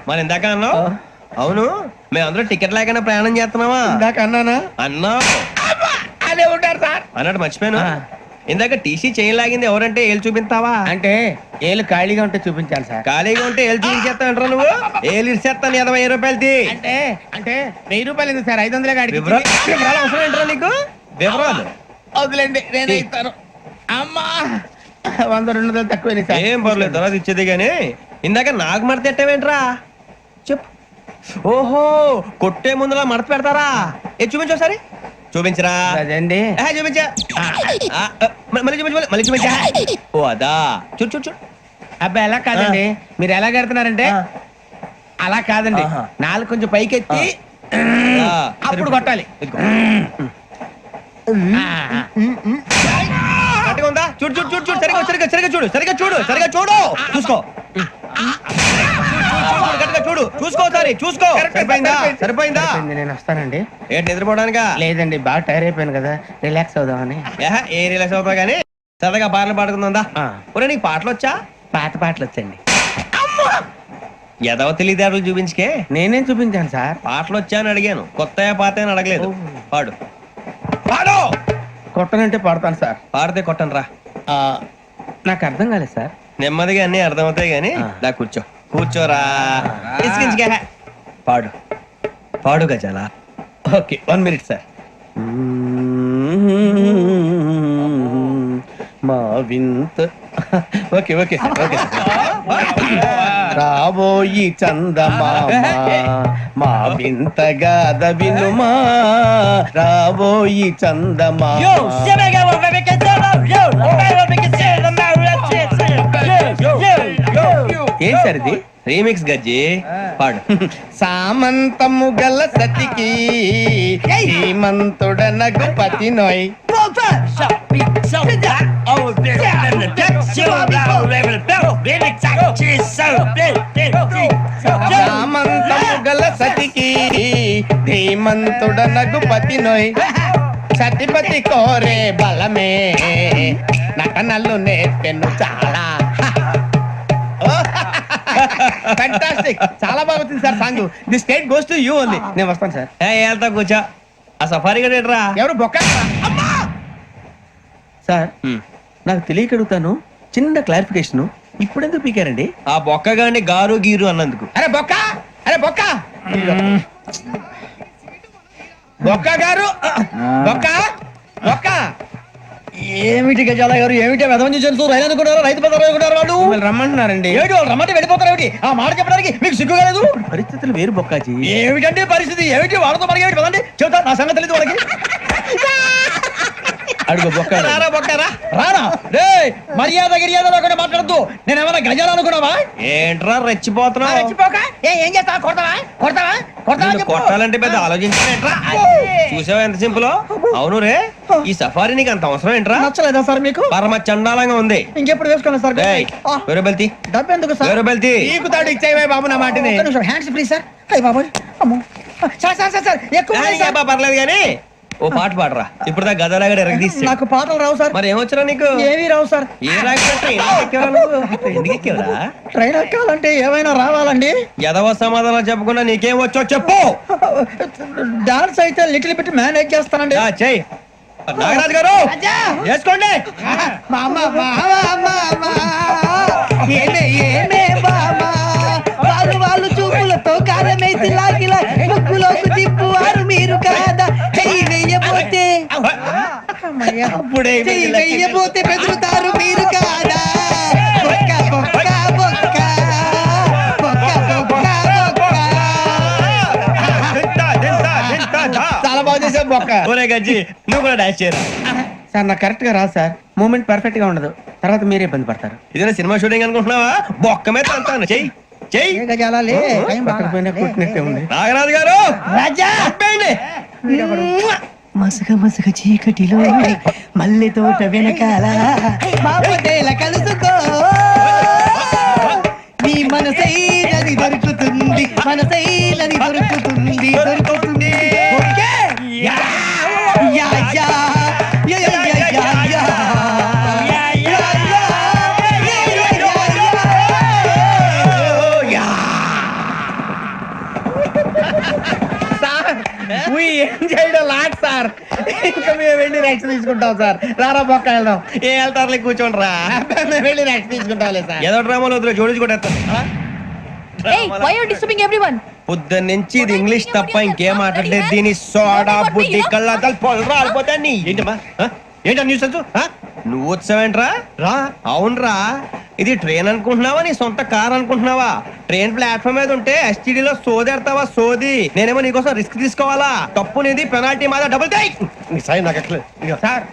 మరి ఇందాక అన్నావు అవును మేమందరూ టికెట్ లేకుండా ప్రయాణం చేస్తున్నావా? ఇందాక అన్నానా? అన్నావు. అదే ఉంటారు సార్ అన్నట్టు మర్చిపోయాను. ఇందాక టీసీ చేయి లాగింది ఎవరంటే ఏళ్ళు చూపిస్తావా? అంటే ఏళ్ళు ఖాళీగా ఉంటే చూపించాలి సార్. ఖాళీగా ఉంటే ఏళ్ళు చూపించేస్తానంటారా నువ్వు? ఏళ్ళు ఇచ్చేస్తాను 20 రూపాయలది. అంటే అంటే 1000 రూపాయలు ఎందుకు సార్? 500 కాడికి వివరాలు అవసరం ఏంటరా నీకు? వివరాలు వదిలేండి, నేనే ఇస్తాను. అమ్మా 100-200 తక్కువ సార్. ఏం పర్లేదు, తర్వాత ఇచ్చేది గానీ ఇందాక నాకు మడత ఎట్టవేంట్రా చెప్పు. ఓహో కొట్టే ముందులా మడత పెడతారా? ఏ చూపించు ఒకసారి. చూపించరా? అదండి చూపించా. మళ్ళీ చూపించు, మళ్ళీ చూపించా. ఓ అదా, చూడు చూడు చూడు. అబ్బాయి ఎలా కాదండి, మీరు ఎలా కడుతున్నారంటే అలా కాదండి. నాలుగు కొంచెం పైకెత్తి అప్పుడు కొట్టాలి. కరెక్ట్గా ఉందా? చూడు చూడు చూడు చూడు. సరిగా సరిగా సరిగా చూడు, సరిగా చూడు, సరిగా చూడు. చూసుకో, కరెక్ట్గా చూడు, చూసుకో ఒకసారి చూసుకో. సరిపోయిందా? సరిపోయిందా? నేను వస్తానండి. ఏంటి నిద్రపోవడానికా? లేదండి, బాగా టైర్ అయిపోయాను కదా, రిలాక్స్ అవుదామని. ఏ రిలాక్స్ అవుతావు కానీ సరదాగా పాటలు పాడుకుందా? ఒరే నీకు పాటలు వచ్చా? పాత పాటలు వచ్చండి. ఎదవ తెలివితేటలు చూపించుకే. నేనేం చూపించాను సార్? పాటలు వచ్చా అని అడిగాను, కొత్త పాత అని అడగలేదు. పాడు పాడు. కొట్టనంటే పడతాను సార్. పాడితే కొట్టను రా. నాకు అర్థం కాలేదు సార్. నెమ్మదిగా అన్ని అర్థమవుతాయి గానీ దా కూర్చో. కూర్చోరా. పాడు పాడు గజాల. Okay 1 minute sir. మా వింత. Okay okay sir, okay sir. రాబోయి చందమామ మా వింత గాథ వినుమా, రాబోయి చందమామ. ఏం సార్ ఇది? రీమిక్స్ గజ్జి. పాడు. సామంతము గల సతికి హేమంతుడనగు పతి నోయ్. సామంతము గల సతికి ధీమంతుడనగు పతి నోయ్ సతిపతి కోరే బలమే నటనలు నేర్పెను చాలా. ఫ్యాంటాస్టిక్, చాలా బాగా వచ్చింది sir song. The state goes to you only. నేను వస్తాను సార్. వెళ్తా కూర్చో. ఆ సఫారీ గడేట్రా ఎవరు బొక్క సార్ నాకు తెలియక అడుగుతాను, చిన్న క్లారిఫికేషన్. ఇప్పుడెందుకు పీకారండి? ఆ బొక్క గాని గారు గీరు అన్నందుకు. అరే బొక్క, అరే బొక్క, బొక్క గారు, బొక్క బొక్క. ఏమిటి గజాల గారు, ఏమిటి వెదవం చూసాను రైలు అనుకున్నారు, రైతు బజార్ అనుకున్నారు వాళ్ళు. మిమ్మల్ని రమ్మంటున్నారండి. ఏమిటి వాళ్ళు రమ్మంటే వెళ్ళిపోతారు ఏమిటి? ఆ మాట చెప్పడానికి మీకు సిగ్గు కాలేదు? పరిస్థితులు వేరు బొక్కాజీ. ఏమిటంటే పరిస్థితి ఏమిటి? వాళ్ళతో మనకి ఏమిటి పదండి, చెబుతా నా సంగతి తెలియదు వాళ్ళకి. అడుగు బొక్క. రారా బొక్కరా, రానా రే, మర్యాద గిర్యాద లేకుండా మాట్లాడద్దు. నేను ఏమైనా గజాలు అనుకున్నావా? ఏంట్రా రెచ్చిపోతున్నావు? రెచ్చిపోక ఏం చేస్తావా? కొడతావా కొడతావా కొడతావా నిన్ను చెప్పు. కొట్టాలంటే పెద్ద ఆలోచించావేంట్రా? చూసావా ఎంత సింపుల్. అవును రే, ఈ సఫారీ నీకు అంత అవసరం ఏంట్రా? నచ్చలేదా సార్ మీకు? పరమ చండాలంగా ఉంది. ఇంకెప్పుడు వేసుకోండి సార్. ఏయ్, వేరే బెల్తి, డబ్బు ఎందుకు సార్? వేరే బెల్తి. నీకు తాడు ఇచ్చేవే బాబు నా మాటని. Hands free sir. అయ్యి బాబు అమ్మో సార్ సార్ సార్ సార్ ఎక్కువ ఉన్నాయి సార్. పర్లేదు కానీ ఓ పాట పాడరా. ఇప్పుడు దా గదలాగడ ఎరగదీసి. నాకు పాటలు రావు సార్. మరి ఏమొచ్చరా నీకు? ఏమీ రావు సార్. ఏ రాకపోతే ఎందుకు ఎక్కేవరా? ట్రైన్ ఎక్కాలంటే ఏమైనా రావాలండి. ఎదవ సమాధానం చెప్పకుండా నీకేం వచ్చో చెప్పు. డాన్స్ అయితే లిటిల్ బిట్ మేనేజ్ చేస్తానండి. చెయ్యి నాగరాజు గారు, చేసుకోండి. ఏమే ఏమే బామా వాళ్ళు వాళ్ళు చూపులతో కారమేసి లాగిలా ముక్కులోకి తిప్పువారు మీరు కాదా? చెయ్యి వెయ్యబోతే చెయ్యి వెయ్యబోతే బెదురుతారు మీరు కాదా? బొక్క బొక్క బొక్క బొక్క బొక్క బొక్క. చాలా బాగా చేసావు బొక్క. ఒరే గజ్జి, నువ్వు కూడా డాన్స్ చేయరా. సార్ నాకు కరెక్ట్ గా రాదు సార్. మూమెంట్ పర్ఫెక్ట్ గా ఉండదు, తర్వాత మీరే ఇబ్బంది పడతారు. ఇదేనా సినిమా షూటింగ్ అనుకుంటున్నావా? బొక్క మీద అంటాను. చెయ్యి చెయ్యి. ఏ గజాలా లే, టైం బాగా. పక్కన పోయినా కొట్టినట్టే ఉంది. నాగరాజు గారు రాజా చెప్పండి. మసక మసక చీకటిలో మల్లె తోట వెనకాల బాపతేల కలుసుకో నీ మనసైనది దొరుకుతుంది, మనసైనది దొరుకుతుంది దొరుకుతుంది. Okay? Yeah yeah yeah yeah yeah yeah yeah yeah. Lot sir. ఇంకా మేము వెళ్ళి రెక్స్ తీసుకుంటాం సార్. రారా బొక్క వెళ్దాం. ఏ వెళ్తారులే, కూర్చోండి రా. మేము వెళ్ళి రెక్స్ తీసుకుంటాంలే సార్. ఏదో డ్రామాలో వద్దు, జోడించుకుంటా. Hey, why are you disturbing everyone? పొద్దున్న నుంచి ఇది ఇంగ్లీష్ తప్ప ఇంకేం మాట్లాడలేదు. దీని సోడా బుద్ధి కళ్ళ పొలు రాలిపోతా. నీ ఏంటమ్మా, ఏంటా న్యూస్ నువ్వు వచ్చావేంట్రా? రా. అవునరా, ఇది ట్రైన్ అనుకుంటున్నావా నీ సొంత కార్ అనుకుంటున్నావా? ట్రైన్ ప్లాట్ఫామ్ మీద ఉంటే ఎస్టీడీలో సోదేడతావా సోది. నేనేమో నీకోసం రిస్క్ తీసుకోవాలా? తప్పు నీది, పెనాల్టీ మాదా, డబుల్ టై. సార్ నాకు ఎట్లా సార్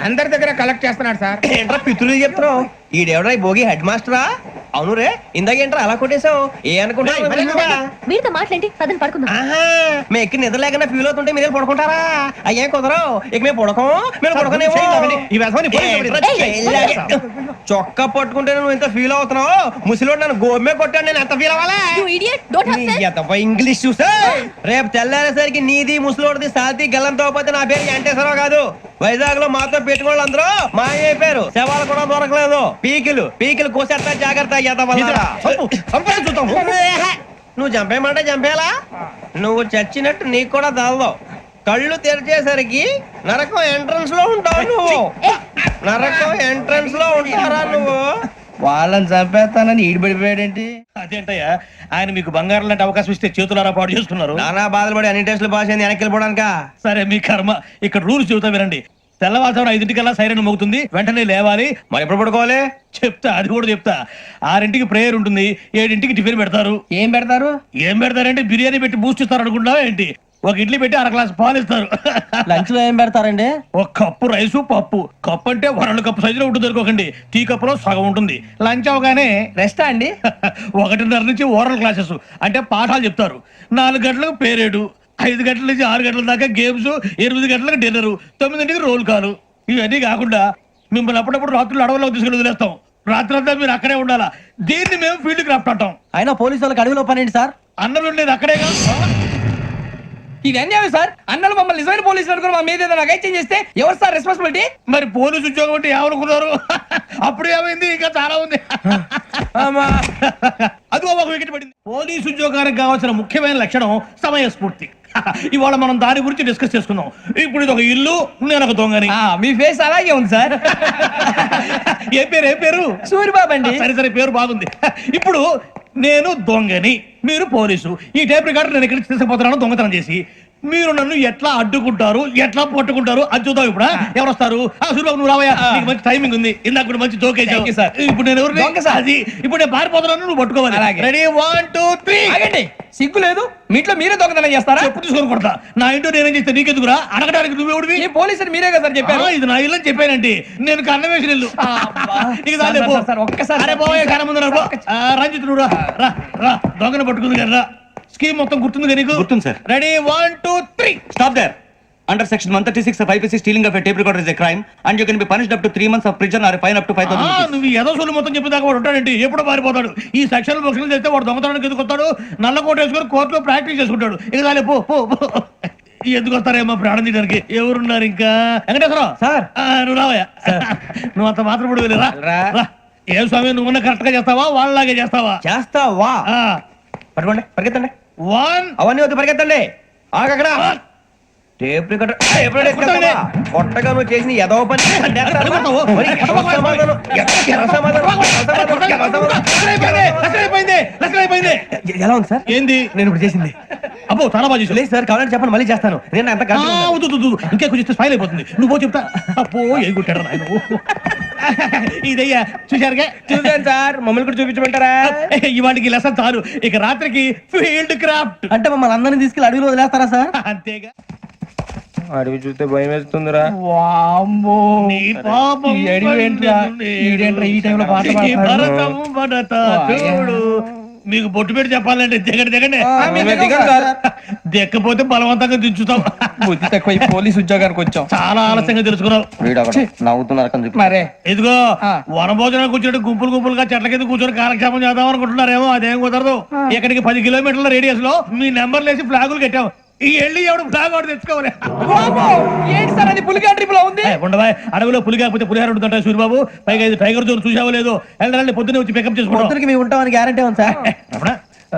అందరి దగ్గర కలెక్ట్ చేస్తున్నాడు సార్. ఏంట్రా పితులు చెప్తున్నావు? ఈడెవడా ఈ భోగి హెడ్ మాస్టరా? అవును రే, ఇందాకేంట్రా అలా కొట్టేశావు? ఏ అనుకుంటా వీరితో మాట్లాడి పదని పడుకుందాం. మేము ఎక్కి నిద్ర లేకుండా ఫీల్ అవుతుంటే మీరు పడుకుంటారా? అయ్యే కుదరవు. ఇక మేము పడకం, మేము పడకనేమో. చొక్కా పట్టుకుంటే నువ్వు ఎంత ఫీల్ అవుతున్నావు? ముసలివాడు నన్ను గోమే కొట్టాడు, నేను ఎంత ఫీల్ అవ్వాలా? You idiot, don't have sense. English చూసా రేపు తెల్లారేసరికి నీది ముసలోడిది సాతి గల్లంతో పోతే నా పేరు వెంకటేశ్వరరావు కాదు. వైజాగ్ లో మాతో పెట్టుకోవాలి అందరూ మాయైపోయారు. శవాలు కూడా దొరకలేదు. పీకిలు కోసేస్తా, జాగ్రత్త. నువ్వు చంపేయమంటే చంపేలా? నువ్వు చచ్చినట్టు నీకు కూడా తగదు. కళ్ళు తెరిచేసరికి నరకం ఎంట్రన్స్ లో ఉంటావు నువ్వు. నరకం ఎంట్రన్స్ లో ఉంటారా నువ్వు? వాళ్ళని చంపేస్తానని ఈడిపడిపోయాడేంటి? అదేంటయ్యా, ఆయన మీకు బంగారం లాంటి అవకాశం ఇస్తే చేతులారా పాటు చేసుకున్నారు. నానా బాధలు పడి అన్ని టెస్టులు పాస్ అయింది, వెనక్కి వెళ్ళిపోవడానికా? సరే మీ కర్మ. ఇక్కడ రూల్స్ చెబుతా వినండి. తెల్లవారుజామున 5:00కల్లా సైరన్ మోగుతుంది, వెంటనే లేవాలి. మరి ఎప్పుడు పడుకోవాలి? చెప్తా, అది కూడా చెప్తా. 6ంటికి ప్రేయర్ ఉంటుంది, 7ంటికి టిఫిన్ పెడతారు. ఏం పెడతారు? ఏం పెడతారంటే బిర్యానీ పెట్టి బూస్ట్ ఇస్తారు అనుకుంటా ఏంటి? ఒక ఇడ్లీ పెట్టి 1 గ్లాస్ పాలు ఇస్తారు. లంచ్ లో ఏం పెడతారండి? ఒక కప్పు రైసు, పప్పు. కప్పు అంటే 2 కప్పు సైజులో ఉంటుంది అనుకోకండి. టీ కప్పులో సగం ఉంటుంది. లంచ్ అవగానే రెస్టా అండి? 1:30 నుంచి ఓరల్ క్లాసెస్ అంటే పాఠాలు చెప్తారు. 4 గంటలకు పేరేడు, 5 గంటల నుంచి 6 గంటల దాకా గేమ్స్, 8 గంటలకు డిన్నర్, 9ంటికి రోల్ కాలు. ఇవన్నీ కాకుండా మిమ్మల్ని అప్పుడప్పుడు రాత్రులు అడవుల్లో తీసుకుని వదిలేస్తాం. రాత్రంతా మీరు అక్కడే ఉండాలా. దీన్ని మేము ఫీల్డ్ క్రాఫ్ట్ అంటాం. అయినా పోలీసు వాళ్ళకి అడవిలో పని ఏంటి సార్? అన్నలు ఉండేది అక్కడే కాదు. ఇది అన్యాయం సార్. అన్నలు మమ్మల్ని నిజమైన పోలీసులు అనుకుని మా మీద ఏదైనా నగైత్యం చేస్తే ఎవరు సార్ రెస్పాన్సిబిలిటీ? మరి పోలీసు ఉద్యోగం అంటే ఏమనుకున్నారు? అప్పుడు ఏమైంది, ఇంకా చాలా ఉంది. అది ఒక వికెట్ పడింది. పోలీసు ఉద్యోగానికి కావాల్సిన ముఖ్యమైన లక్షణం సమయస్ఫూర్తి. ఇవాళ మనం దాని గురించి డిస్కస్ చేసుకుందాం. ఇప్పుడు ఇది ఒక ఇల్లు, నేను ఒక దొంగని. మీ ఫేస్ అలాగే ఉంది సార్. ఏ పేరు? సూరిబాబు అండి. సరే పేరు బాగుంది. ఇప్పుడు నేను దొంగని, మీరు పోలీసు. ఈ టైప్ రికార్డు నేను ఎక్కడికి తీసుకుపోతున్నాను దొంగతనం చేసి. మీరు నన్ను ఎట్లా అడ్డుకుంటారు, ఎట్లా పట్టుకుంటారు అది చూద్దాం. ఇప్పుడు ఎవరు వస్తారు? సూరిబాబు నువ్వు రావయ్యా, నీకు మంచి టైమింగ్ ఉంది. ఇందాక కూడా మంచి జోక్ వేసావు. ఇప్పుడు నేను ఎవరు? అది ఇప్పుడు నేను పారిపోతున్నాను, నువ్వు పట్టుకోవాలి. రెడీ 1 2 3. ఆగండి, సిగ్గు లేదు? మీ ఇంట్లో మీరే దొంగతనం చేస్తారా? చెప్పు తీసుకొని కొడతా. నా ఇంట్లో నేనేం చేస్తే నీకెందుకురా? అడగడానికి నువ్వెవడివి? ఈ పోలీసులు మీరే కదా సార్ చెప్పారు. ఇది నా ఇల్లు అని చెప్పానండి. నేను కన్న వేసిన ఇల్లు. ఒక్కసారి అరే పోయే కన్న ముందు రంజిత్ నువ్వు రా దొంగను పట్టుకుంది కదా. స్కీమ్ మొత్తం గుర్తుంది నీకు? గుర్తుంది sir. Ready 1 2 3. Stop there. Under section 136 of IPC, stealing of a tape recorder is a crime and you can be punished up to 3 months of prison or a fine up to 5,000 rupees. నువ్వు ఏదో సొల్లు మొత్తం చెప్పేదాకా వాడు ఉంటాడండి. ఎప్పుడు పారిపోతాడు? ఈ సెక్షన్ బుక్స్లు చేస్తే వాడు దొంగతనానికి ఎందుకు వస్తాడు? నల్ల కోట వేసుకొని కోర్టులో ప్రాక్టీస్ చేసుకుంటాడు. ఇక చాలే పో. ఎందుకు వస్తారేమో ప్రాణం తీయడానికి. ఎవరున్నారు ఇంకా? వెంకటేశ్వరరావు సార్, నువ్వు రావయ్యా. నువ్వు అంత మాత్రం ఇప్పుడు వెళ్ళి రా. ఏం స్వామి, నువ్వు కరెక్ట్ గా చేస్తావా, వాళ్ళలాగే చేస్తావా? పట్టుకోండి, పరిగెత్తండి. 1 అవన్నీ వద్దు, పరిగెత్తండి. ఆగక్కడ టేప్ రికార్డర్ కొట్టగా నువ్వు చేసిన ఎదవ పని. ఎలా ఉంది సార్? ఏంది నేను ఇప్పుడు చేసింది? అబ్బో చాలా బాగా చేసావు. లేదు సార్, కావాలంటే చెప్పండి, మళ్ళీ చేస్తాను. నేను అంత ఇంకా కొంచెం స్మైల్ అయిపోతుంది. నువ్వు చెప్తా. అప్పో ఏ కొట్టాడు నాయన. ఇదయ్యా చూశారుగా? చూసాను సార్, మమ్మల్ని కూడా చూపించమంటారా? ఇవాటికి లెసన్ చాలు. ఇక రాత్రికి ఫీల్డ్ క్రాఫ్ట్. అంటే మమ్మల్ని అందరినీ తీసుకెళ్ళి అడవిలో వదిలేస్తారా సార్? అంతేగా. అడవి చూస్తే భయం వేస్తుందిరా. నీ పాపం ఈ టైంలో పాట భరతం భరత చూడు. మీకు బొట్టు పెట్టి చెప్పాలంటే దిగండి. దిక్కపోతే బలవంతంగా దించుతాం. బుద్ధి తక్కువ పోలీసు ఉద్యోగానికి వచ్చాం. చాలా ఆలస్యంగా తెలుసుకున్నావు. నవ్వుతున్నారు. మరే ఇదిగో వనభోజనానికి కూర్చొని గుంపులుగా చెట్ల కింద కూర్చొని కాలక్షేపం చేద్దాం అనుకుంటున్నారేమో. అదేం కుదరదు. ఇక్కడికి 10 కిలోమీటర్ల రేడియస్ లో మీ నెంబర్లు వేసి ఫ్లాగులు కట్టాం. ఈ వెళ్ళి ఎవడు ఫ్లాగ్ ఆర్డర్ తెచ్చుకోవాలి. ఏంటి సార్ అది? పులిగా ట్రిప్ లో ఉంది. ఉండవా, అడవిలో పులి కాకపోతే పులిహార ఉంటుంటా సూరిబాబు. పైగా ఇది టైగర్ జోన్ చూసావో లేదో. వెళ్ళాలి, పొద్దున్నే వచ్చి పికప్ చేసుకుంటాం. మేము ఉంటామని గ్యారంటీ ఉంది సార్.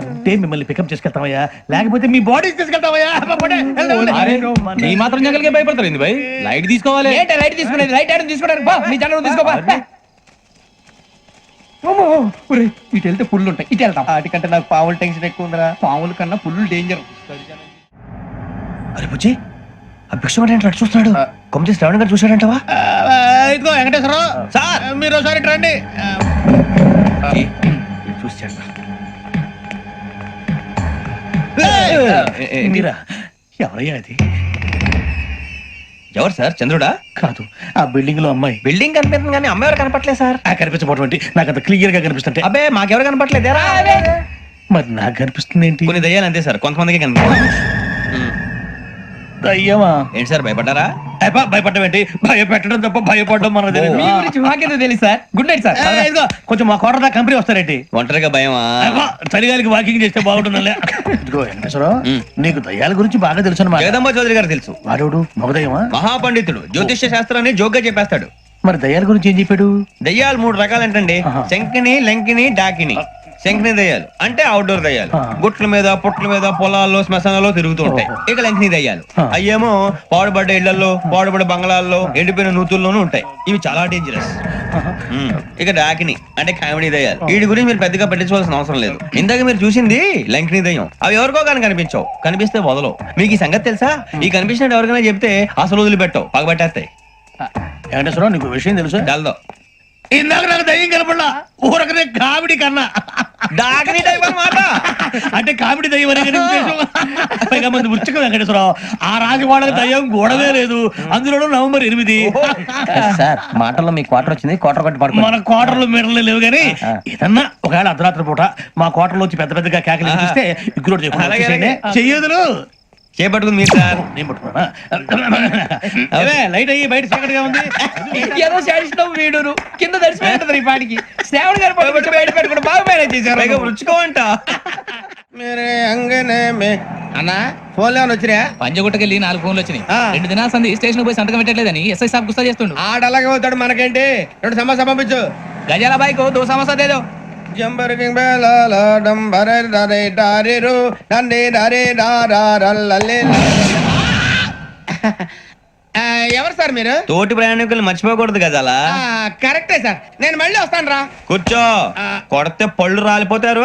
అంటే మిమ్మల్ని పికప్ చేసుకెళ్తామయ్యా, లేకపోతే మీ బాడీ తీసుకెళ్తామయ్యా. ఈ మాత్రం జంగల్కే భయపడతారు. భయ్ లైట్ తీసుకోవాలి. ఏంటి లైట్ తీసుకునేది? లైట్ ఐటమ్ తీసుకోవడానికి బా, మీ జంగల్ తీసుకోబా. ఇటు వెళ్తే పుల్లు ఉంటాయి, ఇటు వెళ్తాం. వాటికంటే నాకు పావులు టెన్షన్ ఎక్కువ ఉందిరా. పాముల కన్నా పుల్లు డేంజర్. అరే బుజ్జి, ఆ భిక్షం అంటే చూస్తున్నాడు. కొమ్మ శ్రావణ్ గారు చూశాడంటవా? ఇదిగో వెంకటేశ్వరరావు సార్, మీరు ఒకసారి రండి. చూశాడు. మీరా? ఎవరయ్యా అది? ఎవరు సార్? చంద్రుడా? కాదు, ఆ బిల్డింగ్ లో అమ్మాయి. బిల్డింగ్ కనిపిస్తుంది కానీ అమ్మాయి ఎవరు కనపట్లేదు సార్. కనిపించబోటువంటి నాకు అంత క్లియర్ గా కనిపిస్తుంటే. అబ్బే మాకెవరు కనపట్లేదేరా? మరి నాకు కనిపిస్తుంది ఏంటి? కొన్ని దయ్యాలు అంతే సార్, కొంతమందికి కనిపిస్తుంది. దయ్యమా? ఏంటి సార్, భయపడ్డారా? భయపడడం ఏంటి? భయపెట్టడం తప్ప భయపడడం మనకు తెలియదు. మీ గురించి మాకేదో తెలుసు సార్. Good night sir. ఇదిగో కొంచెం మా కోట దాకా కంపెనీ వస్తారేంటి? ఒంటరిగా భయమా? చలిగాలికి వాకింగ్ చేస్తే బాగుంటుందిలే. ఇదిగో వెంకటేశ్వరరావు, నీకు దయ్యాల గురించి బాగా తెలుసు అన్నమాట. జగదంబ చౌదరి గారు తెలుసు. వాడు మగదయ్యమా? మహాపండితుడు, జ్యోతిష్య శాస్త్రాన్ని జోగ్గా చెప్పేస్తాడు. మరి దయ్యాల గురించి ఏం చెప్పాడు? దయ్యాలు 3 రకాలు ఏంటండి? శంకిని, లంకిని, డాకిని. శంకిని దయ్యాలు అంటే అవుట్డోర్ దయ్యాలు, గుట్ల మీద పుట్ల మీద పొలాల్లో శ్మశానాల్లో తిరుగుతూ ఉంటాయి. ఇక లంకిని దయ్యాలు అయ్యేమో పాడుబడ్డ ఇళ్లలో, పాడుబడ్డ బంగ్లాల్లో, ఎండిపోయిన నూతుల్లోనూ ఉంటాయి. ఇవి చాలా డేంజరస్. ఇక డాకిని అంటే కామెడీ దయ్యాలు. వీటి గురించి మీరు పెద్దగా పట్టించుకోవాల్సిన అవసరం లేదు. ఇందాక మీరు చూసింది లంకిని దయ్యం. అవి ఎవరికో కానీ కనిపించవు, కనిపిస్తే వదలవు. మీకు ఈ సంగతి తెలుసా? ఈ కనిపించినట్టు ఎవరికైనా చెప్తే అసలు వదిలిపెట్టవు, పగబట్టేస్తాయి. వెంకటేశ్వరరావు, నీకు విషయం తెలుసు? డల్దో ఇందాక నాకు దయ్యం కనపడలా, ఊరకనే కామెడీ కన్నా డాకిని టైప్ అన్నమాట. అంటే కామెడీ దయ్యం అనే ఉద్దేశం. పైగా మంది ఉచ్చక వెంకటేశ్వరరావు, ఆ రాజు వాళ్ళకి దయ్యం గోడవే లేదు, అందులోనూ నవంబర్ 8. సార్ మాటల్లో మీ క్వార్టర్ వచ్చింది, క్వార్టర్ కొట్టి పడుకో. మన క్వార్టర్లో మీటర్లు లేవు కానీ ఏదన్నా ఒకవేళ అర్ధరాత్రి పూట మా క్వార్టర్లో వచ్చి పెద్ద పెద్దగా కేకలు ఇస్తే ఇగ్గురు చెయ్యదులు చేపట్టుకుంది మీరు సార్. నేను పట్టుకున్నా లైట్ అయ్యి బయట చీకటిగా ఉంది. ఏదో శాడిస్తాం వీడును కింద దర్శనం ఈ పాటికి. శ్రావణ్ గారు బయట పెట్టుకుంటే బాగా మేనేజ్ చేశారు. రుచుకోవంట. మేరే అంగనే మే అన్నా ఫోన్లో వచ్చినా పంజగుట్టకెళ్ళి 4 ఫోన్లు వచ్చినాయి. ఆ. 2 దినాల సంది స్టేషన్ పోయి సంతకం పెట్టలేదని ఎస్ఐ సాబ్ గుస్తా చేస్తుండు. ఆడలాగే పోతాడు మనకేంటి 2 సమస్య పంపించు గజాల బైక్ 2 సమస్య దేదో. జంబరకింగ్ బేలాల డంబరే డరే డారిరు నన్నే డరే డారల్లలే. ఎవరు సార్ మీరు? తోటి ప్రయాణికులు మర్చిపోకూడదు గజాల. కరెక్టే సార్, నేను మళ్ళీ వస్తాను రా. కూర్చో, కొడితే పళ్ళు రాలిపోతారు.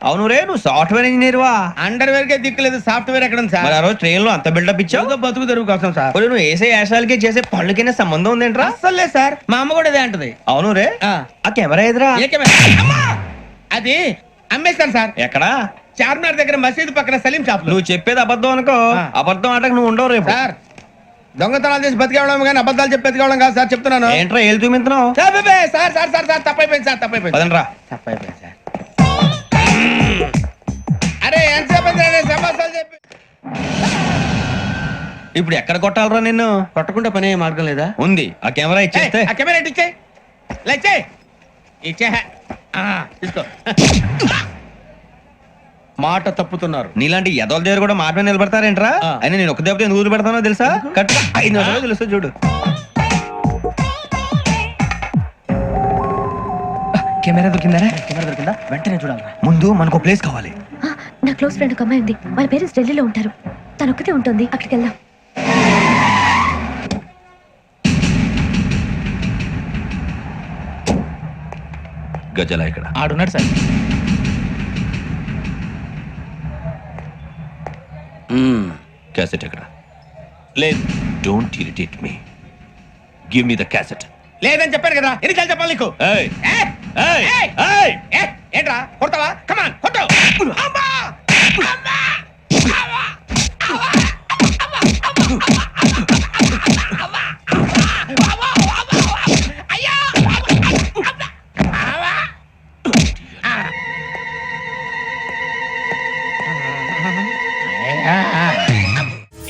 అవును రే, నువ్వు సాఫ్ట్వేర్ ఇంజనీర్ వా? అండర్వేర్ కే దిక్కులేదు, సాఫ్ట్వేర్ ఎక్కడ ఉంది సార్? మరి ఆ రోజు ట్రైన్ లో అంత బిల్డప్ ఇచ్చావు. బతుకు తెరువు కోసం సార్. ఒరేయ్, నువ్వు వేసే యాశాలకి చేసే పళ్ళకైనా సంబంధం ఉందేంట్రా? అస్సలు లేదు సార్, మా అమ్మ కూడా ఇదే అంటది. అవును రే, ఆ. ఆ కెమెరా ఎదురా ఏ కెమెరా? అమ్మా! అది అమ్మేస్తాను సార్. ఎక్కడా? చార్మినార్ దగ్గర మసీదు పక్కన సలీం షాప్ లో. నువ్వు చెప్పేది అబద్ధం అనుకో. ఆ. అబద్ధం ఆటకు నువ్వు ఉండవు రేపు. సార్, దొంగతనాలు చేసి బతికేవడం కానీ అబద్ధాలు చెప్పి బతికేవడం కాదు సార్, చెప్తున్నాను. ఏంట్రా ఏళ్ళు చూపించినావు? Sir sir sir sir sir తప్పైపోయింది సార్, తప్పైపోయింది. పదండ్రా. తప్పైపోయింది సార్. అరే ఎంతసేపు సమాసాలు చెప్పి ఇప్పుడు ఎక్కడ కొట్టాలరా నిన్ను? కొట్టకుండా పని అయ్యే మార్గం లేదా? ఉంది, ఆ కెమెరా ఇచ్చేస్తే. ఆ కెమెరా ఇటు ఇచ్చేయ్. ఇలా ఇచ్చేయ్. ఇచ్చే తీసుకో. మాట తప్పుతున్నారు. నీలాంటి ఎదల దగ్గర కూడా మాట మీద నిలబడతారేంట్రా? ఆ. అయినా నేను ఒక దెబ్బతో ఎందుకు పెడతానో తెలుసా? కట్ 5 నిమిషాలు తెలుసు చూడు. కెమెరా దొరికిందా? వెంటనే చూడాలి. ముందు మనకు ప్లేస్ కావాలి. ఆ, నా క్లోజ్ ఫ్రెండ్ ఒక అమ్మాయి ఉంది. వాళ్ళ పేరెంట్స్ ఢిల్లీలో ఉంటారు. తను ఒక్కతే ఉంటుంది. అక్కడికి వెళ్దాం. గజల ఇక్కడ ఆడున్నాడు సార్. క్యాసెట్ ఎక్కడ? లేదు, don't irritate me. Give me the cassette. లేదని చెప్పాను కదా, ఎన్నిసార్లు చెప్పాలి నీకు? ఏయ్ ఏయ్! ఏయ్ ఏయ్! ఏయ్ ఏయ్! ఏంట్రా కొడతావా? కమాన్ కొట్టు. అమ్మా! అమ్మా! అమ్మా!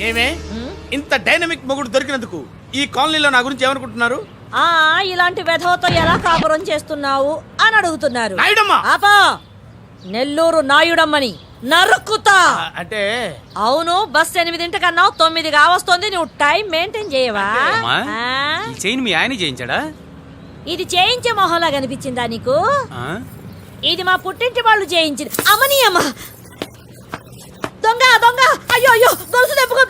ఏమే ఇంత డైనమిక్ మొగుడు దొరికినందుకు ఈ కాలనీలో నా గురించి ఏమనుకుంటున్నారు? ఆ ఇలాంటి వెధవతో ఎలా కాపురం చేస్తున్నావు అని అడుగుతున్నారు. నాయుడమ్మా! ఆపా, నెల్లూరు నాయుడమ్మని నరుక్కుతా. అంటే అవును, బస్ 8:00 9 కావస్తుంది. నువ్వు టైం మెయింటైన్ చేయవా? అమ్మా, ఆ? ఈ చైన్ మీ ఆయన చేయించాడా? ఇది చేయించే మొహంలా కనిపించిందా నీకు? ఆ? ఇది మా పుట్టింటి వాళ్ళు చేయించింది. అమ్మని అమ్మ, దొంగ దొంగ! అయ్యో అయ్యో, గొలుసు తెప్పుకో.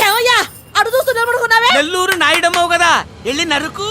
ఏమయ్యా అడు చూస్తూ నిలబడుకున్నావే? నెల్లూరు నాయుడమ్మవు కదా, వెళ్ళి నరుకు.